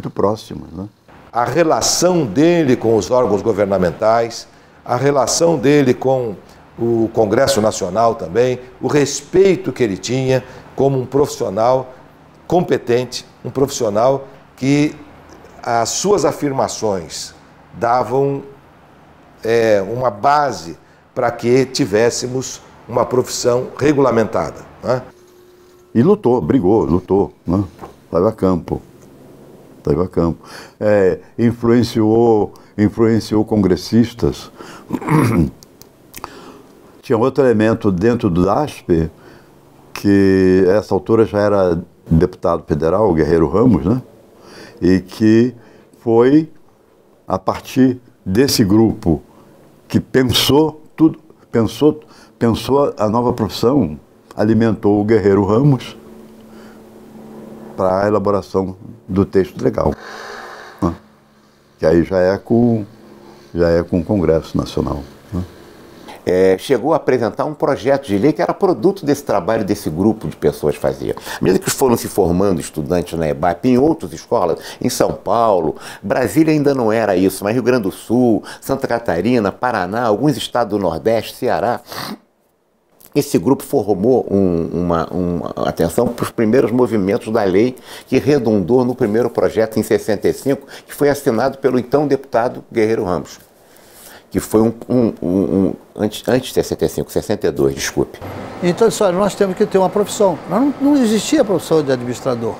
próximas, né? A relação dele com os órgãos governamentais, a relação dele com o Congresso Nacional também, o respeito que ele tinha como um profissional competente, um profissional que as suas afirmações davam uma base para que tivéssemos uma profissão regulamentada, né? E lutou, né? Leva a campo. Influenciou congressistas. Tinha outro elemento dentro do DASP, que a essa altura já era deputado federal, o Guerreiro Ramos, né? E que foi a partir desse grupo que pensou a nova profissão, alimentou o Guerreiro Ramos para a elaboração do texto legal, né? Que aí já é com o Congresso Nacional, né? Chegou a apresentar um projeto de lei que era produto desse trabalho desse grupo de pessoas fazia. À medida que foram se formando estudantes na EBAP, em outras escolas, em São Paulo, Brasília ainda não era isso, mas Rio Grande do Sul, Santa Catarina, Paraná, alguns estados do Nordeste, Ceará, esse grupo formou atenção para os primeiros movimentos da lei que redundou no primeiro projeto em 65, que foi assinado pelo então deputado Guerreiro Ramos, que foi antes de 65, 62, desculpe. Então, olha, nós temos que ter uma profissão. Não existia a profissão de administrador.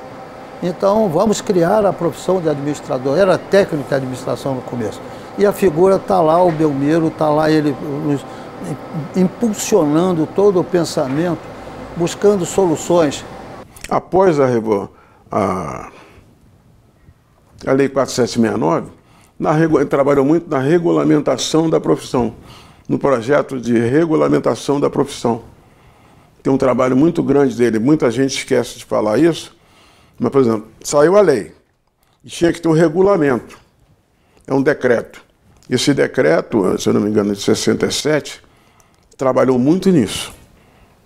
Então, vamos criar a profissão de administrador. Era técnico de administração no começo. E a figura está lá, o Belmiro, está lá ele impulsionando todo o pensamento, buscando soluções. Após a Lei 4769, trabalhou muito na regulamentação da profissão, no projeto de regulamentação da profissão. Tem um trabalho muito grande dele, muita gente esquece de falar isso, mas, por exemplo, saiu a lei e tinha que ter um regulamento, é um decreto. Esse decreto, se eu não me engano, de 67, trabalhou muito nisso,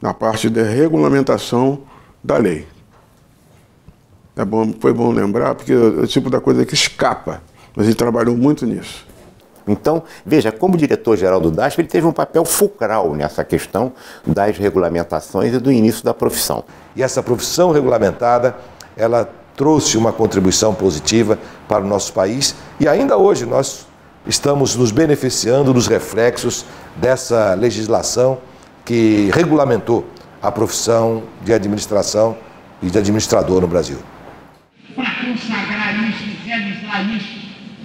na parte de regulamentação da lei. Foi bom lembrar, porque é o tipo da coisa que escapa, mas ele trabalhou muito nisso. Então, veja, como diretor-geral do DASP, ele teve um papel fulcral nessa questão das regulamentações e do início da profissão. E essa profissão regulamentada, ela trouxe uma contribuição positiva para o nosso país e ainda hoje nós estamos nos beneficiando dos reflexos dessa legislação que regulamentou a profissão de administração e de administrador no Brasil. Para consagrar isso, realizar isso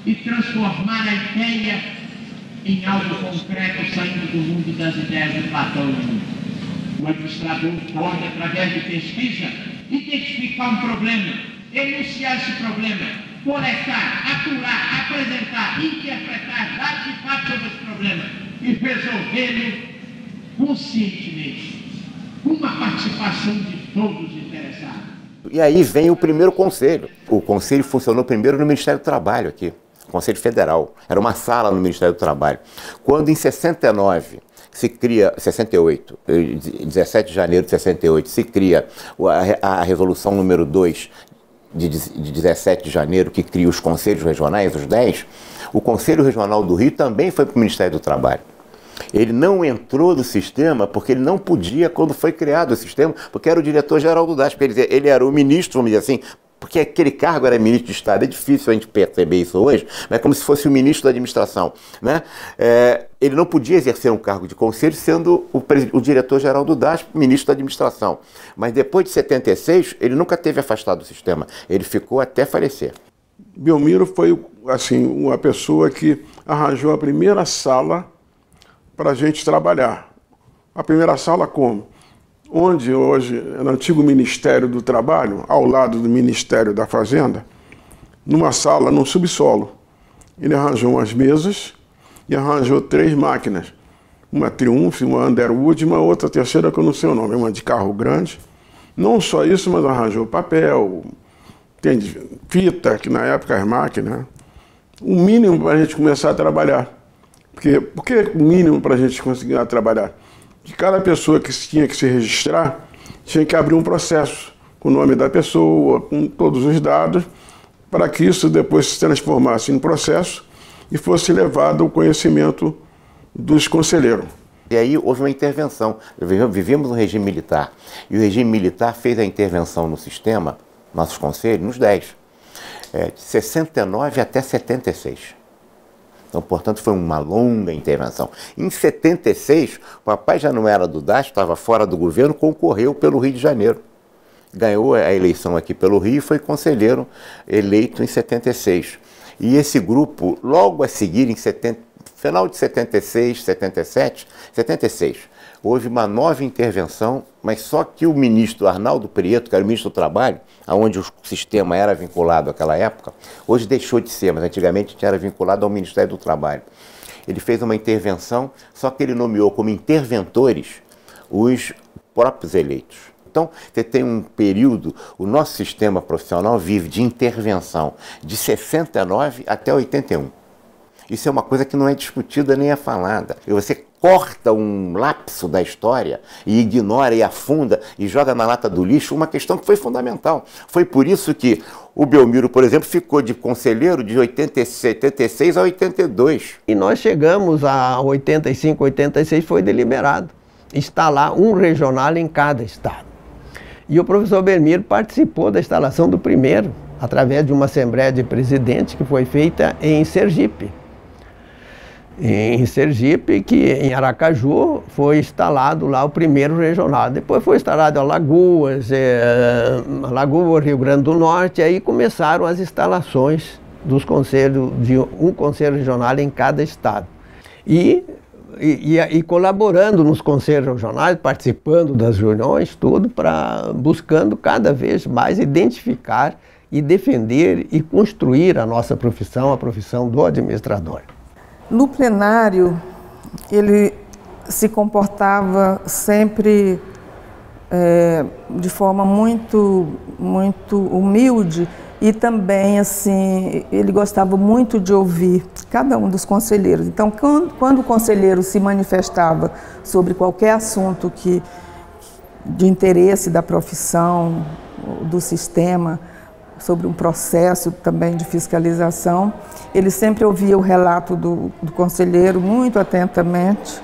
e transformar a ideia em algo concreto, saindo do mundo das ideias de Platão. O administrador pode, através de pesquisa, identificar um problema, enunciar esse problema, coletar, aturar, apresentar, interpretar dados e fatos sobre esse problema e resolvê-lo conscientemente, com uma participação de todos os interessados. E aí vem o primeiro conselho. O conselho funcionou primeiro no Ministério do Trabalho aqui, Conselho Federal. Era uma sala no Ministério do Trabalho. Quando em 69 se cria, 68, 17 de janeiro de 68, se cria a resolução número 2 de 17 de janeiro, que cria os conselhos regionais, os 10, o Conselho Regional do Rio também foi para o Ministério do Trabalho. Ele não entrou no sistema porque ele não podia quando foi criado o sistema, porque era o diretor-geral do DASP. Ele era o ministro, vamos dizer assim, porque aquele cargo era ministro de Estado. É difícil a gente perceber isso hoje, mas é como se fosse o ministro da administração, né? Ele não podia exercer um cargo de conselho sendo o diretor-geral do DASP, ministro da administração. Mas depois de 76, ele nunca teve afastado do sistema. Ele ficou até falecer. Belmiro foi, assim, uma pessoa que arranjou a primeira sala para a gente trabalhar. A primeira sala como? Onde hoje, no antigo Ministério do Trabalho, ao lado do Ministério da Fazenda, numa sala, num subsolo. Ele arranjou umas mesas e arranjou 3 máquinas. Uma Triumph, uma Underwood e uma outra terceira que eu não sei o nome, uma de carro grande. Não só isso, mas arranjou papel, tem fita, que na época as máquinas, o mínimo para a gente começar a trabalhar. Por que o mínimo para a gente conseguir trabalhar? Que cada pessoa que tinha que se registrar tinha que abrir um processo com o nome da pessoa, com todos os dados, para que isso depois se transformasse em processo e fosse levado ao conhecimento dos conselheiros. E aí houve uma intervenção. Vivíamos no regime militar. E o regime militar fez a intervenção no sistema, nossos conselhos, nos 10. De 69 até 76. Então, portanto, foi uma longa intervenção. Em 76, o papai já não era do DASP, estava fora do governo, concorreu pelo Rio de Janeiro. Ganhou a eleição aqui pelo Rio e foi conselheiro eleito em 76. E esse grupo, logo a seguir, final de 76, 77, 76, houve uma nova intervenção, mas só que o ministro Arnaldo Prieto, que era o ministro do Trabalho, onde o sistema era vinculado àquela época, hoje deixou de ser, mas antigamente era vinculado ao Ministério do Trabalho. Ele fez uma intervenção, só que ele nomeou como interventores os próprios eleitos. Então, você tem um período, o nosso sistema profissional vive de intervenção de 69 até 81. Isso é uma coisa que não é discutida nem é falada. E você corta um lapso da história e ignora e afunda e joga na lata do lixo uma questão que foi fundamental. Foi por isso que o Belmiro, por exemplo, ficou de conselheiro de 76 a 82. E nós chegamos a 85, 86, foi deliberado instalar um regional em cada estado. E o professor Belmiro participou da instalação do primeiro, através de uma assembleia de presidentes que foi feita em Sergipe. Em Sergipe, que em Aracaju foi instalado lá o primeiro regional. Depois foi instalado em Alagoas, Rio Grande do Norte, aí começaram as instalações dos conselhos, de um conselho regional em cada estado. E e colaborando nos conselhos regionais, participando das reuniões, tudo, buscando cada vez mais identificar e defender e construir a nossa profissão, a profissão do administrador. No plenário, ele se comportava sempre de forma muito humilde e também, assim, ele gostava muito de ouvir cada um dos conselheiros. Então, quando o conselheiro se manifestava sobre qualquer assunto de interesse da profissão, do sistema, sobre um processo também de fiscalização, ele sempre ouvia o relato do conselheiro muito atentamente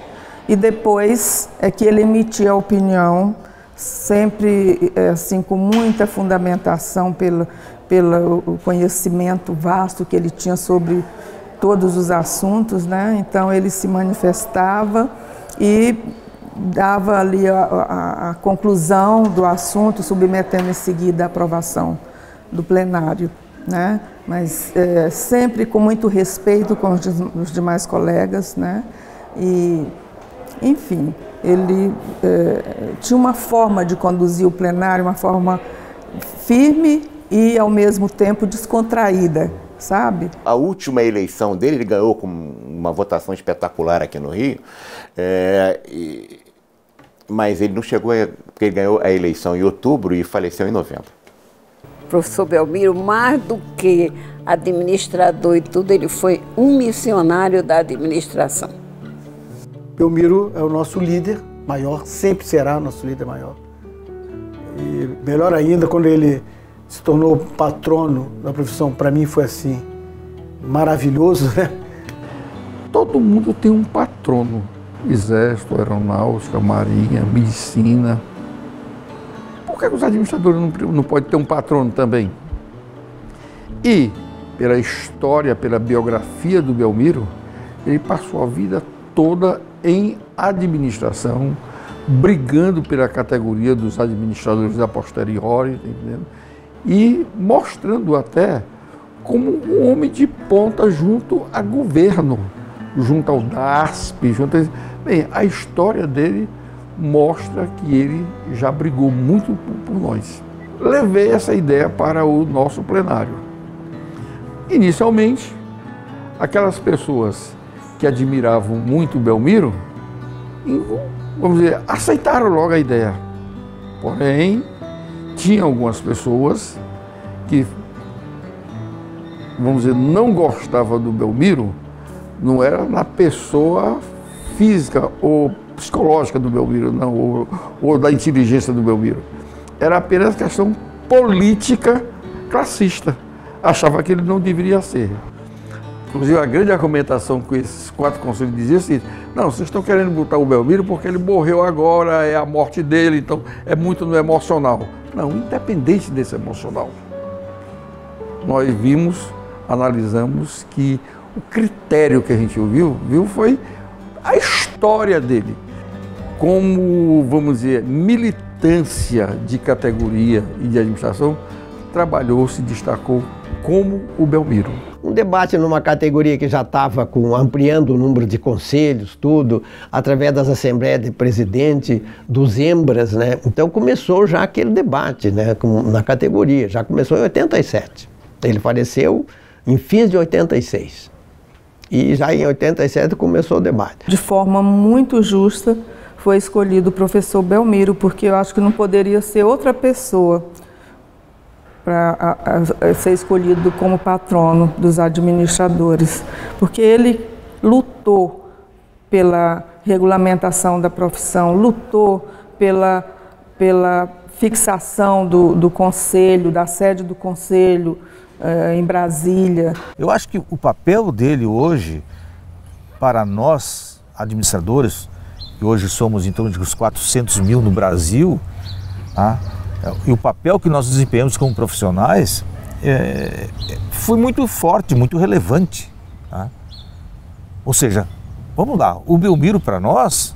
e depois é que ele emitia a opinião, sempre assim, com muita fundamentação pelo conhecimento vasto que ele tinha sobre todos os assuntos, né? Então ele se manifestava e dava ali a conclusão do assunto, submetendo em seguida a aprovação do plenário, né? Mas sempre com muito respeito com os demais colegas, né? E, enfim, ele tinha uma forma de conduzir o plenário, uma forma firme e, ao mesmo tempo, descontraída, sabe? A última eleição dele, ele ganhou com uma votação espetacular aqui no Rio, mas ele não chegou, porque ele ganhou a eleição em outubro e faleceu em novembro. Professor Belmiro, mais do que administrador e tudo, ele foi um missionário da administração. Belmiro é o nosso líder maior, sempre será o nosso líder maior. E melhor ainda, quando ele se tornou patrono da profissão, para mim foi assim, maravilhoso, né? Todo mundo tem um patrono. Exército, Aeronáutica, Marinha, Medicina. Por que os administradores não podem ter um patrono também? E, pela história, pela biografia do Belmiro, ele passou a vida toda em administração, brigando pela categoria dos administradores a posteriori, tá entendendo? E mostrando até como um homem de ponta junto a governo, junto ao DASP, Bem, a história dele mostra que ele já brigou muito por nós. Levei essa ideia para o nosso plenário. Inicialmente, aquelas pessoas que admiravam muito o Belmiro, vamos dizer, aceitaram logo a ideia. Porém, tinha algumas pessoas que, vamos dizer, não gostavam do Belmiro, não era na pessoa física ou psicológica do Belmiro, não, ou da inteligência do Belmiro. Era apenas questão política classista. Achava que ele não deveria ser. Inclusive, a grande argumentação com esses 4 conselhos dizia assim: não, vocês estão querendo botar o Belmiro porque ele morreu agora, é a morte dele, então é muito no emocional. Não, independente desse emocional. Nós vimos, analisamos que o critério que a gente viu foi a história dele. Como, vamos dizer, militância de categoria e de administração, trabalhou, se destacou como o Belmiro. Um debate numa categoria que já estava ampliando o número de conselhos, tudo, através das assembleias de presidente, dos EMBRAS, né? Então começou já aquele debate, né, na categoria, já começou em 87. Ele faleceu em fins de 86. E já em 87 começou o debate. De forma muito justa foi escolhido o professor Belmiro, porque eu acho que não poderia ser outra pessoa para ser escolhido como patrono dos administradores, porque ele lutou pela regulamentação da profissão, lutou pela fixação do conselho, da sede do conselho em Brasília. Eu acho que o papel dele hoje, para nós administradores, que hoje somos em torno de uns 400 mil no Brasil, tá? E o papel que nós desempenhamos como profissionais foi muito forte, muito relevante. Tá? Ou seja, vamos lá, o Belmiro para nós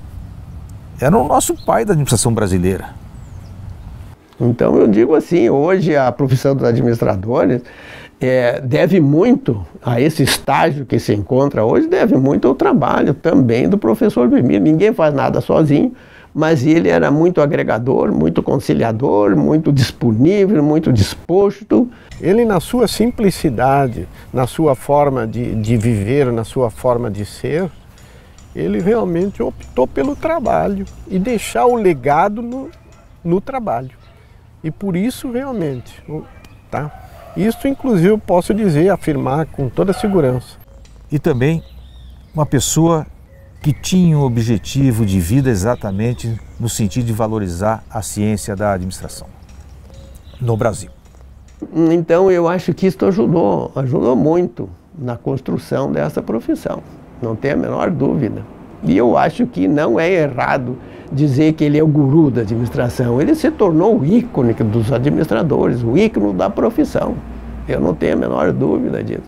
era o nosso pai da administração brasileira. Então eu digo assim, hoje a profissão dos administradores deve muito a esse estágio que se encontra hoje, deve muito ao trabalho também do professor Belmiro. Ninguém faz nada sozinho, mas ele era muito agregador, muito conciliador, muito disponível, muito disposto. Ele, na sua simplicidade, na sua forma de viver, na sua forma de ser, ele realmente optou pelo trabalho e deixar o legado no trabalho. E por isso, realmente, tá? Isso, inclusive, eu posso dizer, afirmar com toda segurança. E também uma pessoa que tinha um objetivo de vida exatamente no sentido de valorizar a ciência da administração no Brasil. Então, eu acho que isso ajudou muito na construção dessa profissão, não tem a menor dúvida. E eu acho que não é errado dizer que ele é o guru da administração. Ele se tornou o ícone dos administradores, o ícone da profissão. Eu não tenho a menor dúvida disso.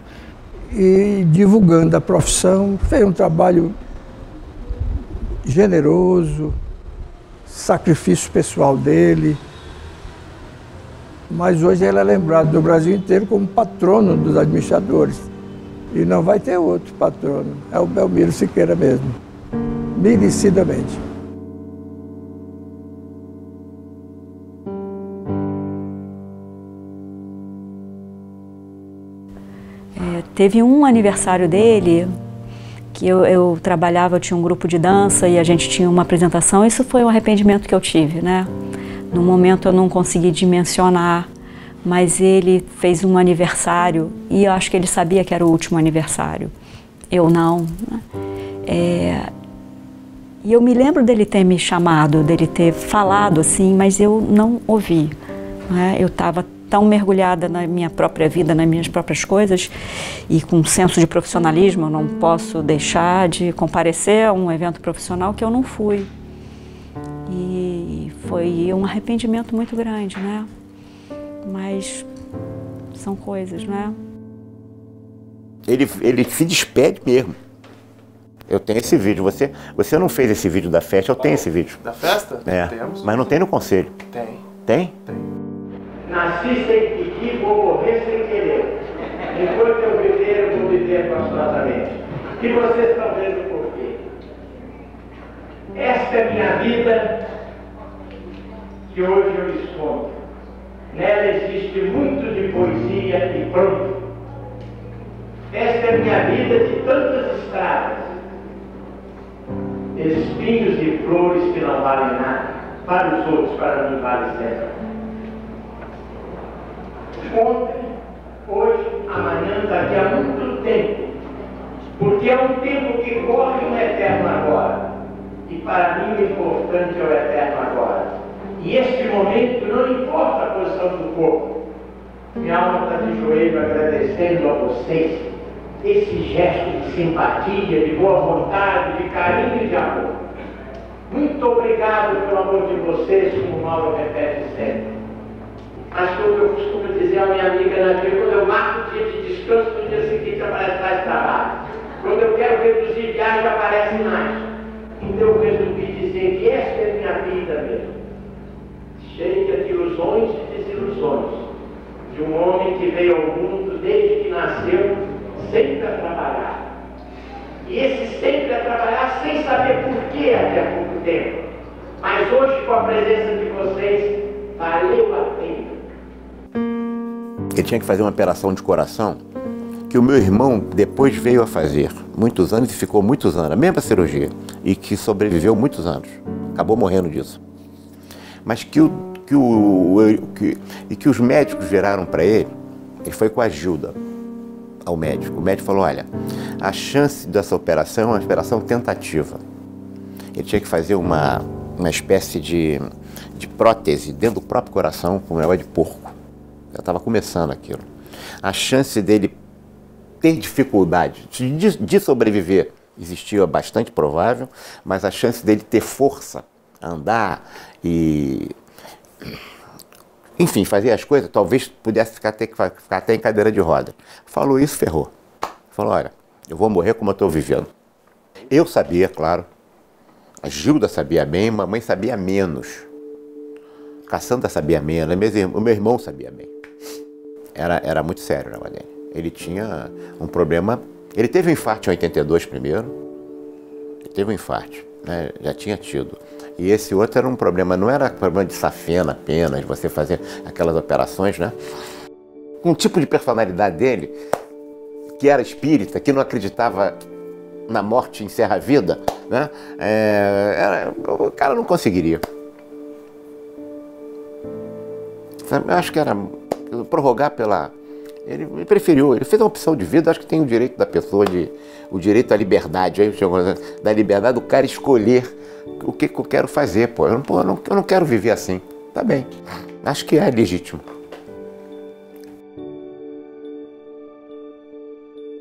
E divulgando a profissão, fez um trabalho generoso, sacrifício pessoal dele. Mas hoje ele é lembrado do Brasil inteiro como patrono dos administradores. E não vai ter outro patrono, é o Belmiro Siqueira mesmo, merecidamente. Teve um aniversário dele que eu trabalhava, eu tinha um grupo de dança e a gente tinha uma apresentação. Isso foi um arrependimento que eu tive, né? No momento eu não consegui dimensionar, mas ele fez um aniversário e eu acho que ele sabia que era o último aniversário. Eu não, né? E eu me lembro dele ter me chamado, dele ter falado assim, mas eu não ouvi, né? Eu estava tão mergulhada na minha própria vida, nas minhas próprias coisas e com um senso de profissionalismo, eu não posso deixar de comparecer a um evento profissional que eu não fui. E foi um arrependimento muito grande, né? Mas são coisas, né? Ele se despede mesmo. Eu tenho esse vídeo. Você não fez esse vídeo da festa, eu tenho esse vídeo. Da festa? É. Temos. Mas não tem no conselho. Tem. Tem? Tem. Nasci sem pedir, vou morrer sem querer. Enquanto eu viver, eu vou viver gostosamente. E vocês estão vendo por quê? Esta é minha vida que hoje eu escondo. Nela existe muito de poesia e pronto. Esta é minha vida de tantas estradas, espinhos e flores que não valem nada. Para os outros, para mim vale sempre. Ontem, hoje, amanhã, daqui a muito tempo. Porque é um tempo que corre um eterno agora. E para mim o importante é o eterno agora. E este momento não importa a posição do corpo. Minha alma está de joelho agradecendo a vocês esse gesto de simpatia, de boa vontade, de carinho e de amor. Muito obrigado pelo amor de vocês, como o Mauro repete sempre. Mas como eu costumo dizer à minha amiga Nadia, quando eu marco o dia de descanso, no dia seguinte aparece mais trabalho. Quando eu quero reduzir viagem, aparece mais. Então eu resolvi dizer que esta é minha vida mesmo, cheia de ilusões e desilusões, de um homem que veio ao mundo desde que nasceu, sempre a trabalhar. E esse sempre a trabalhar sem saber por que até pouco tempo. Mas hoje, com a presença de vocês, valeu a pena. Ele tinha que fazer uma operação de coração que o meu irmão depois veio a fazer muitos anos e ficou muitos anos, a mesma cirurgia, e que sobreviveu muitos anos, acabou morrendo disso. Mas que os médicos viraram para ele foi com a Gilda ao médico. O médico falou, olha, a chance dessa operação é uma operação tentativa. Ele tinha que fazer uma espécie de prótese dentro do próprio coração com negócio de porco. Já estava começando aquilo. A chance dele ter dificuldade de sobreviver existia bastante provável, mas a chance dele ter força, andar e, enfim, fazer as coisas, talvez pudesse ter que ficar até em cadeira de roda. Falou isso, ferrou. Falou, olha, eu vou morrer como eu estou vivendo. Eu sabia, claro. A Gilda sabia bem, mamãe sabia menos. Cassandra sabia menos, o meu irmão sabia bem. era muito sério o negócio dele. Ele tinha um problema, ele teve um infarto em 82 primeiro, ele teve um infarto, né? Já tinha tido. E esse outro era um problema, não era problema de safena apenas, você fazer aquelas operações, né? Um tipo de personalidade dele, que era espírita, que não acreditava na morte encerra a vida, né? O cara não conseguiria. Eu acho que era prorrogar pela... Ele preferiu, ele fez uma opção de vida, acho que tem o direito da pessoa, o direito à liberdade, da liberdade do cara escolher o que eu quero fazer, pô. Eu não quero viver assim. Tá bem, acho que é legítimo.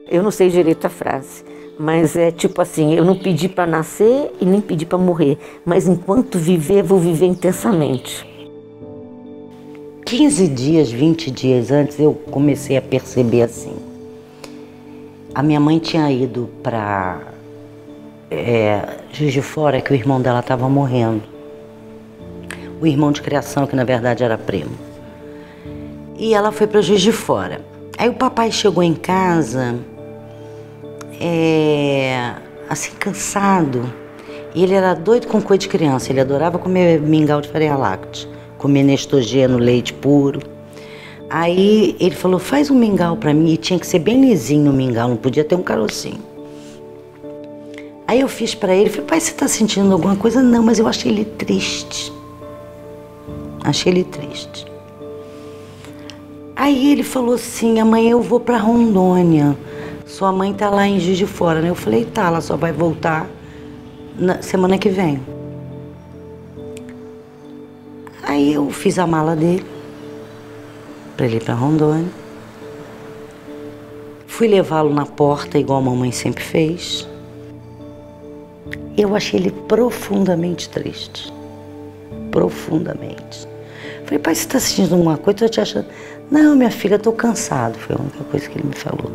Eu não sei direito a frase, mas é tipo assim, eu não pedi para nascer e nem pedi para morrer, mas enquanto viver, vou viver intensamente. 15 dias, 20 dias antes, eu comecei a perceber assim. A minha mãe tinha ido para Juiz de Fora, que o irmão dela estava morrendo. O irmão de criação, que na verdade era primo. E ela foi para Juiz de Fora. Aí o papai chegou em casa, assim, cansado. E ele era doido com coisa de criança, ele adorava comer mingau de farinha láctea. Comer Nestogeno, leite puro. Aí ele falou, faz um mingau pra mim, e tinha que ser bem lisinho o mingau, não podia ter um carocinho. Aí eu fiz pra ele, falei, pai, você tá sentindo alguma coisa? Não, mas eu achei ele triste. Achei ele triste. Aí ele falou assim, amanhã eu vou pra Rondônia, sua mãe tá lá em Juiz de Fora, né? Eu falei, tá, ela só vai voltar na semana que vem. Aí eu fiz a mala dele, para ele ir para Rondônia. Fui levá-lo na porta, igual a mamãe sempre fez. Eu achei ele profundamente triste. Profundamente. Falei, pai, você está sentindo alguma coisa? Estou te achando... Não, minha filha, estou cansado. Foi a única coisa que ele me falou.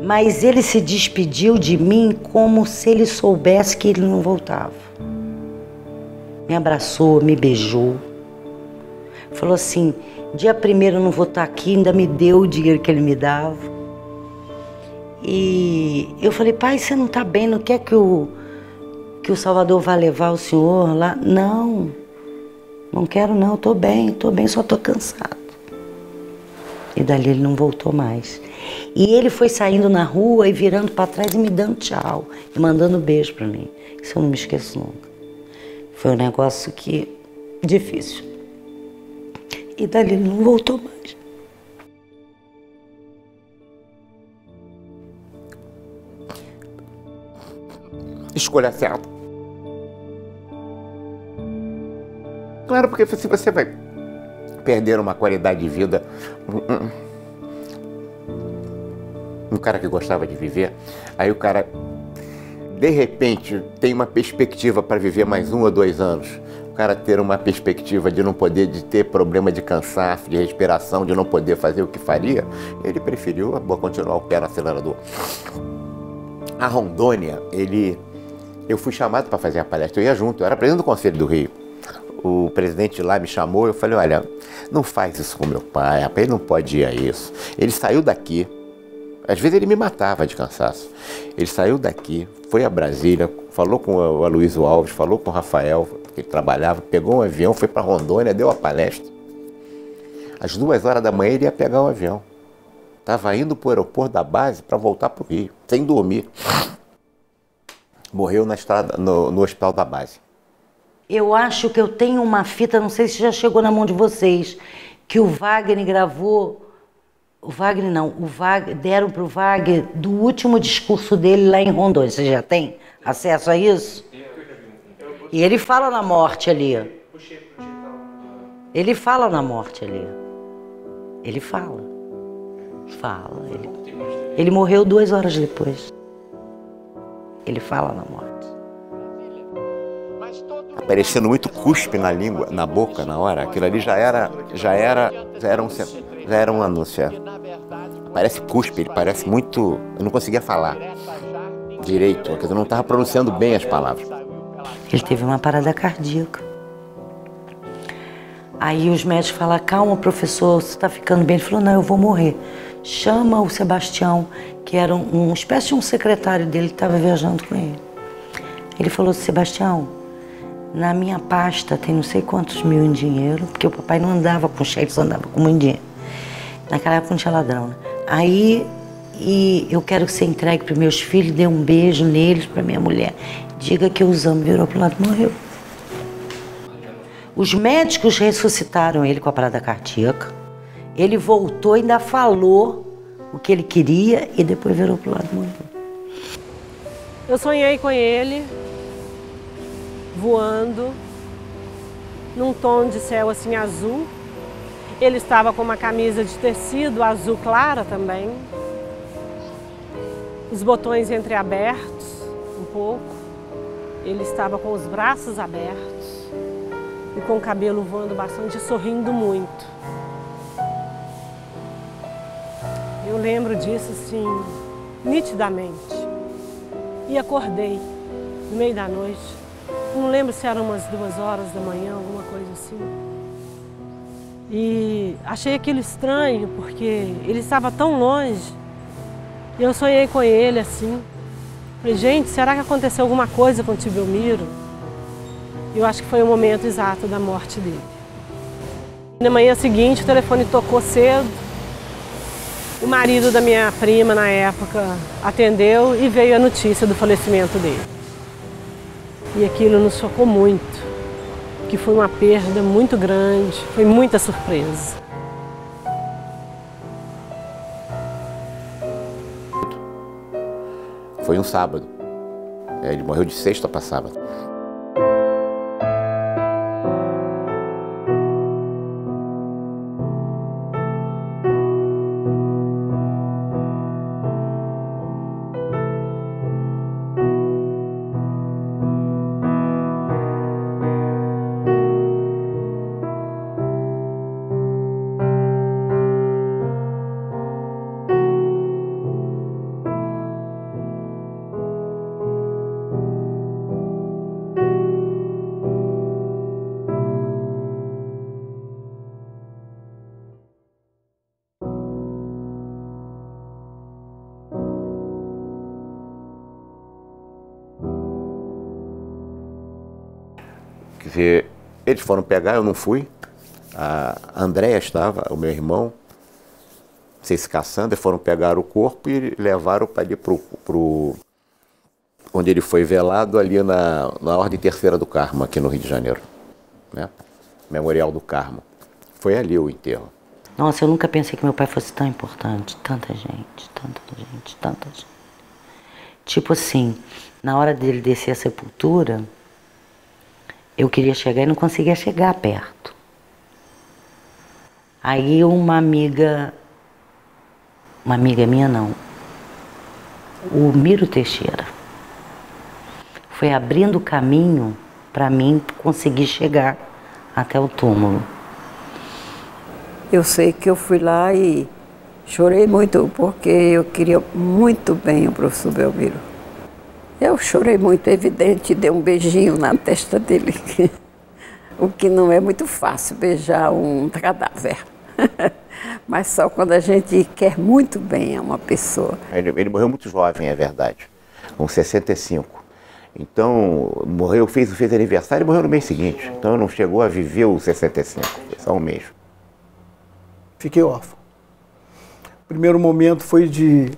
Mas ele se despediu de mim como se ele soubesse que ele não voltava. Me abraçou, me beijou. Falou assim, dia 1º eu não vou estar aqui, ainda me deu o dinheiro que ele me dava. E eu falei, pai, você não está bem, não quer que o Salvador vá levar o senhor lá? Não, não quero não, estou bem, só estou cansado. E dali ele não voltou mais. E ele foi saindo na rua e virando para trás e me dando tchau, e mandando beijo para mim. Isso eu não me esqueço nunca. Foi um negócio que... difícil. E dali ele não voltou mais. Escolha certa. Claro, porque se você vai perder uma qualidade de vida, um cara que gostava de viver, aí o cara, de repente, tem uma perspectiva para viver mais 1 ou 2 anos. O cara ter uma perspectiva de não poder, de ter problema de cansaço, de respiração, de não poder fazer o que faria, ele preferiu continuar o pé no acelerador. A Rondônia, eu fui chamado para fazer a palestra, eu ia junto, eu era presidente do Conselho do Rio. O presidente lá me chamou, eu falei, olha, não faz isso com meu pai, rapaz, ele não pode ir a isso. Ele saiu daqui, às vezes ele me matava de cansaço. Ele saiu daqui, foi a Brasília, falou com o Aloysio Alves, falou com o Rafael, que ele trabalhava, pegou um avião, foi para Rondônia, deu a palestra. Às 2 horas da manhã ele ia pegar o avião. Estava indo para o aeroporto da base para voltar para o Rio, sem dormir. Morreu na estrada, no hospital da base. Eu acho que eu tenho uma fita, não sei se já chegou na mão de vocês, que o Wagner gravou. O Wagner não, deram para o Wagner do último discurso dele lá em Rondônia. Você já tem acesso a isso? E ele fala na morte ali. Ele fala na morte ali. Ele fala. Ele morreu 2 horas depois. Ele fala na morte. Aparecendo muito cuspe na língua, na boca, na hora. Aquilo ali já era um anúncio. Parece cuspe, ele parece muito... Eu não conseguia falar direito, quer dizer, eu não estava pronunciando bem as palavras. Ele teve uma parada cardíaca. Aí os médicos falaram, calma, professor, você está ficando bem. Ele falou, não, eu vou morrer. Chama o Sebastião, que era uma espécie de um secretário dele que estava viajando com ele. Ele falou, Sebastião, na minha pasta tem não sei quantos mil em dinheiro, porque o papai não andava com cheque, só andava com muito dinheiro. Naquela época não tinha ladrão, né? Aí, eu quero que você entregue para meus filhos, dê um beijo neles, para minha mulher. Diga que eu os amo. Virou pro lado e morreu. Os médicos ressuscitaram ele com a parada cardíaca. Ele voltou e ainda falou o que ele queria e depois virou pro lado e morreu. Eu sonhei com ele, voando, num tom de céu assim azul. Ele estava com uma camisa de tecido azul clara também. Os botões entreabertos, um pouco. Ele estava com os braços abertos e com o cabelo voando bastante, sorrindo muito. Eu lembro disso, assim, nitidamente. E acordei no meio da noite. Não lembro se eram umas 2 horas da manhã, alguma coisa assim. E achei aquilo estranho, porque ele estava tão longe. E eu sonhei com ele, assim. Falei, gente, será que aconteceu alguma coisa com o tio Belmiro? E eu acho que foi o momento exato da morte dele. Na manhã seguinte, o telefone tocou cedo. O marido da minha prima, na época, atendeu e veio a notícia do falecimento dele. E aquilo nos chocou muito, que foi uma perda muito grande, foi muita surpresa. Foi um sábado. Ele morreu de sexta para sábado. Quer dizer, eles foram pegar, eu não fui. A Andréia estava, o meu irmão, não sei se Cassandra, foram pegar o corpo e levaram para ali onde ele foi velado, ali na Ordem Terceira do Carmo, aqui no Rio de Janeiro, né? Memorial do Carmo. Foi ali o enterro. Nossa, eu nunca pensei que meu pai fosse tão importante. Tanta gente, tanta gente, tanta gente. Tipo assim, na hora dele descer a sepultura, eu queria chegar e não conseguia chegar perto. Aí uma amiga minha não, o Miro Teixeira, foi abrindo o caminho para mim conseguir chegar até o túmulo. Eu sei que eu fui lá e chorei muito, porque eu queria muito bem o professor Belmiro. Eu chorei muito, é evidente, dei um beijinho na testa dele, o que não é muito fácil, beijar um cadáver. Mas só quando a gente quer muito bem a uma pessoa. Ele morreu muito jovem, é verdade, com 65. Então, morreu, fez aniversário e morreu no mês seguinte. Então não chegou a viver os 65, só um mês. Fiquei órfão. O primeiro momento foi de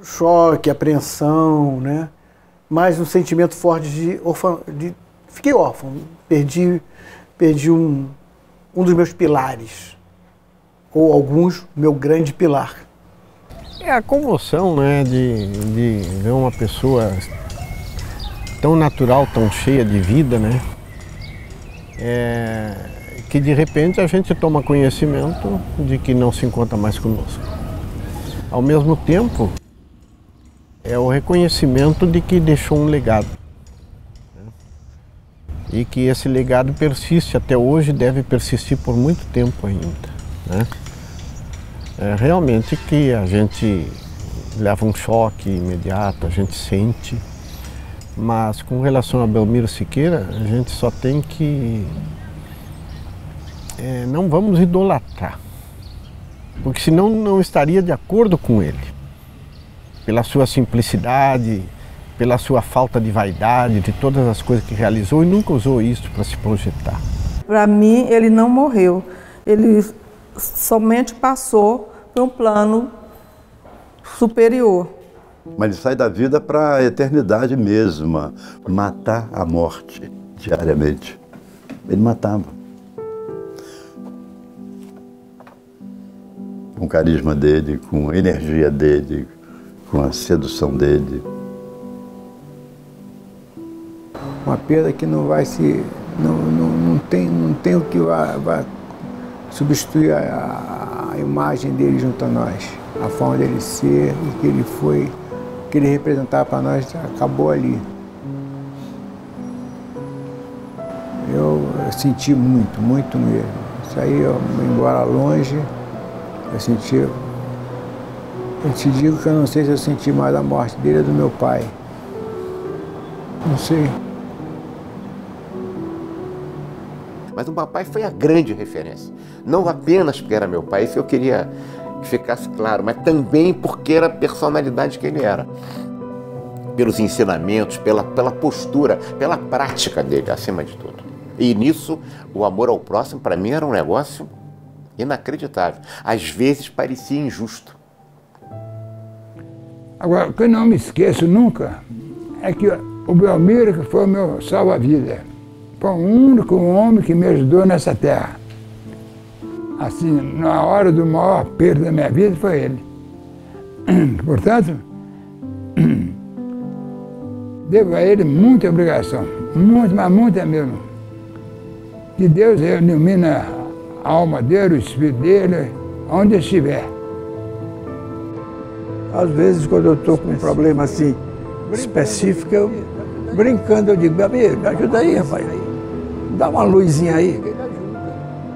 choque, apreensão, né? Mas um sentimento forte de fiquei órfão, perdi um dos meus pilares, ou alguns, meu grande pilar. É a comoção, né, de ver uma pessoa tão natural, tão cheia de vida, né? Que de repente a gente toma conhecimento de que não se encontra mais conosco. Ao mesmo tempo, é o reconhecimento de que deixou um legado. E que esse legado persiste até hoje, deve persistir por muito tempo ainda, né? É realmente que a gente leva um choque imediato, a gente sente, mas com relação a Belmiro Siqueira, a gente só tem que não vamos idolatrar, porque senão não estaria de acordo com ele, pela sua simplicidade, pela sua falta de vaidade, de todas as coisas que realizou e nunca usou isso para se projetar. Para mim, ele não morreu, ele somente passou para um plano superior. Mas ele sai da vida para a eternidade mesma, matar a morte diariamente. Ele matava. Com o carisma dele, com a energia dele, com a sedução dele. Uma perda que não vai se... não tem o que vai substituir a imagem dele junto a nós. A forma dele ser, o que ele foi, o que ele representava para nós, acabou ali. Eu senti muito, muito mesmo. Saí, eu fui embora longe, eu senti... Eu te digo que eu não sei se eu senti mais a morte dele ou do meu pai. Não sei. Mas o papai foi a grande referência. Não apenas porque era meu pai, isso eu queria que ficasse claro, mas também porque era a personalidade que ele era. Pelos ensinamentos, pela postura, pela prática dele, acima de tudo. E nisso, o amor ao próximo, para mim, era um negócio inacreditável. Às vezes parecia injusto. Agora, o que eu não me esqueço nunca é que o Belmiro, que foi o meu salva-vida, foi o único homem que me ajudou nessa terra. Assim, na hora do maior perda da minha vida, foi ele. Portanto, devo a ele muita obrigação, muito, mas muita mesmo. Que Deus ilumine a alma dele, o espírito dele, onde estiver. Às vezes, quando eu estou com um problema assim, específico, eu, brincando, eu digo, Belmiro, me ajuda aí, rapaz. Dá uma luzinha aí.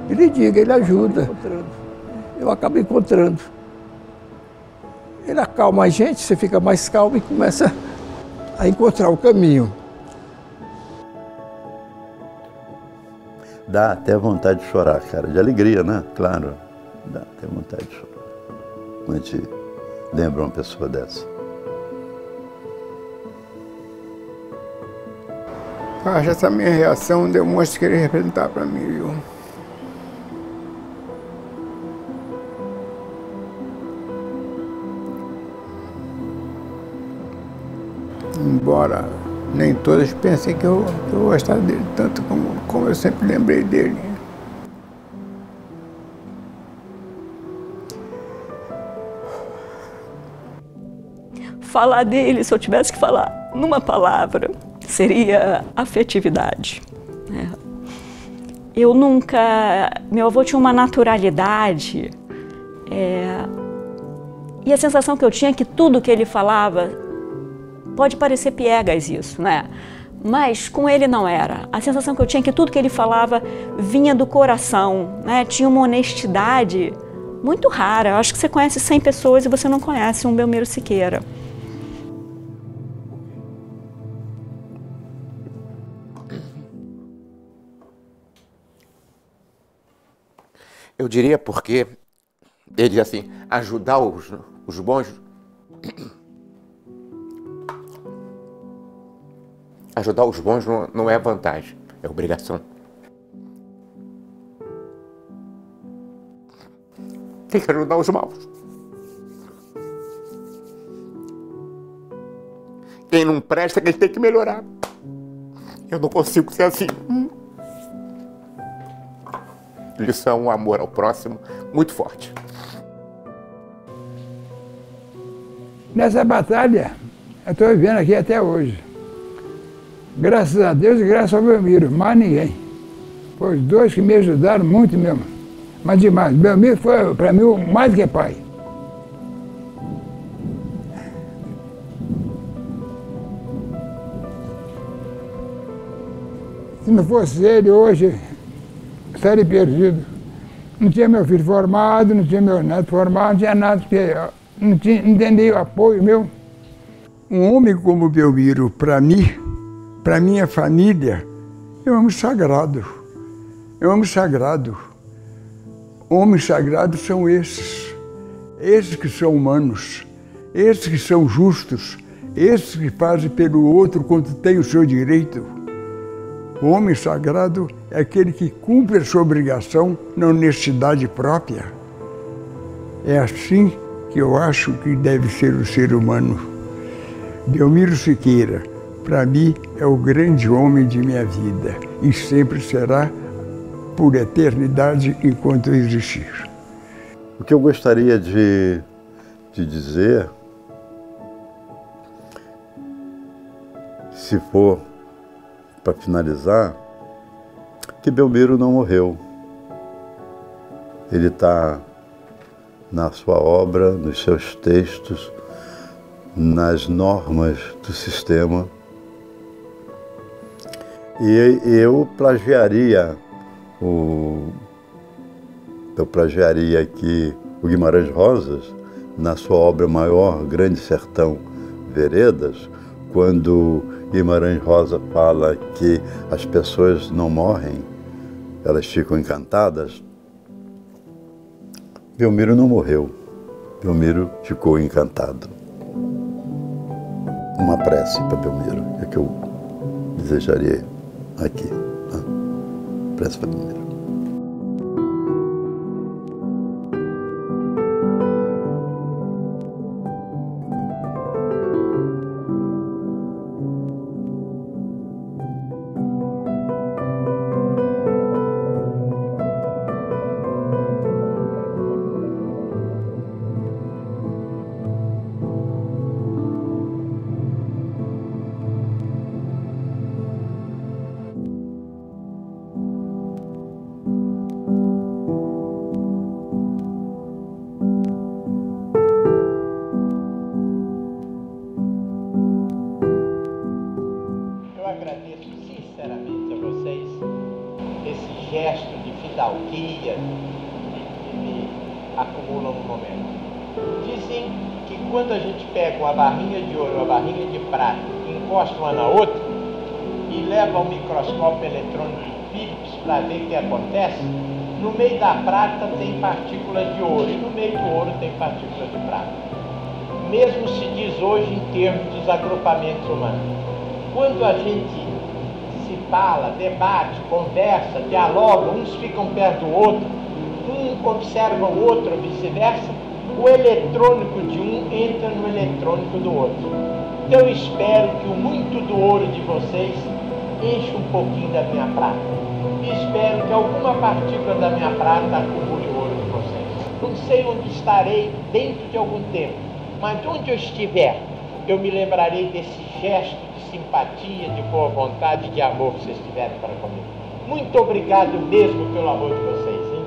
Ele diga, ele ajuda. Eu acabo encontrando. Ele acalma a gente, você fica mais calmo e começa a encontrar o caminho. Dá até vontade de chorar, cara, de alegria, né? Claro, dá até vontade de chorar. Quando a gente lembra uma pessoa dessa. Eu acho que essa minha reação demonstra que ele representar para mim, viu? Embora nem todas pensem que eu gostava dele tanto como eu sempre lembrei dele. Falar dele, se eu tivesse que falar numa palavra, seria afetividade. Eu nunca... Meu avô tinha uma naturalidade e a sensação que eu tinha é que tudo que ele falava, pode parecer piegas isso, né? Mas com ele não era. A sensação que eu tinha é que tudo que ele falava vinha do coração, né? Tinha uma honestidade muito rara. Eu acho que você conhece 100 pessoas e você não conhece um Belmiro Siqueira. Eu diria porque ele diz assim, ajudar os bons... Ajudar os bons não é vantagem, é obrigação. Tem que ajudar os maus. Quem não presta, ele tem que melhorar. Eu não consigo ser assim. Lição, um amor ao próximo muito forte. Nessa batalha, eu estou vivendo aqui até hoje. Graças a Deus e graças ao Belmiro, mais ninguém. Foi os dois que me ajudaram muito mesmo. Mas demais. Belmiro foi, para mim, mais que pai. Se não fosse ele hoje, estaria perdido. Não tinha meu filho formado, não tinha meu neto formado, não tinha nada, porque não entendi o apoio meu. Um homem como o Belmiro, para mim, para minha família, eu amo sagrado. Eu amo sagrado. Homens sagrados são esses que são humanos, esses que são justos, esses que fazem pelo outro quando tem o seu direito. O homem sagrado é aquele que cumpre a sua obrigação na honestidade própria. É assim que eu acho que deve ser o ser humano. Belmiro Siqueira, para mim, é o grande homem de minha vida e sempre será por eternidade enquanto eu existir. O que eu gostaria de dizer, se for para finalizar, que Belmiro não morreu. Ele está na sua obra, nos seus textos, nas normas do sistema. E eu plagiaria aqui o Guimarães Rosas, na sua obra maior, Grande Sertão Veredas, quando Guimarães Rosa fala que as pessoas não morrem, elas ficam encantadas. Belmiro não morreu, Belmiro ficou encantado. Uma prece para Belmiro, é que eu desejaria aqui. Prece para Belmiro. Uma na outra e leva um microscópio eletrônico Philips para ver o que acontece, no meio da prata tem partículas de ouro e no meio do ouro tem partículas de prata. Mesmo se diz hoje em termos dos agrupamentos humanos. Quando a gente se fala, debate, conversa, dialoga, uns ficam perto do outro, um observa o outro, vice-versa, o eletrônico de um entra no eletrônico do outro. Então eu espero que o muito do ouro de vocês enche um pouquinho da minha prata. E espero que alguma partícula da minha prata acumule o ouro de vocês. Não sei onde estarei dentro de algum tempo, mas onde eu estiver, eu me lembrarei desse gesto de simpatia, de boa vontade, de amor que vocês tiveram para comigo. Muito obrigado mesmo pelo amor de vocês, hein?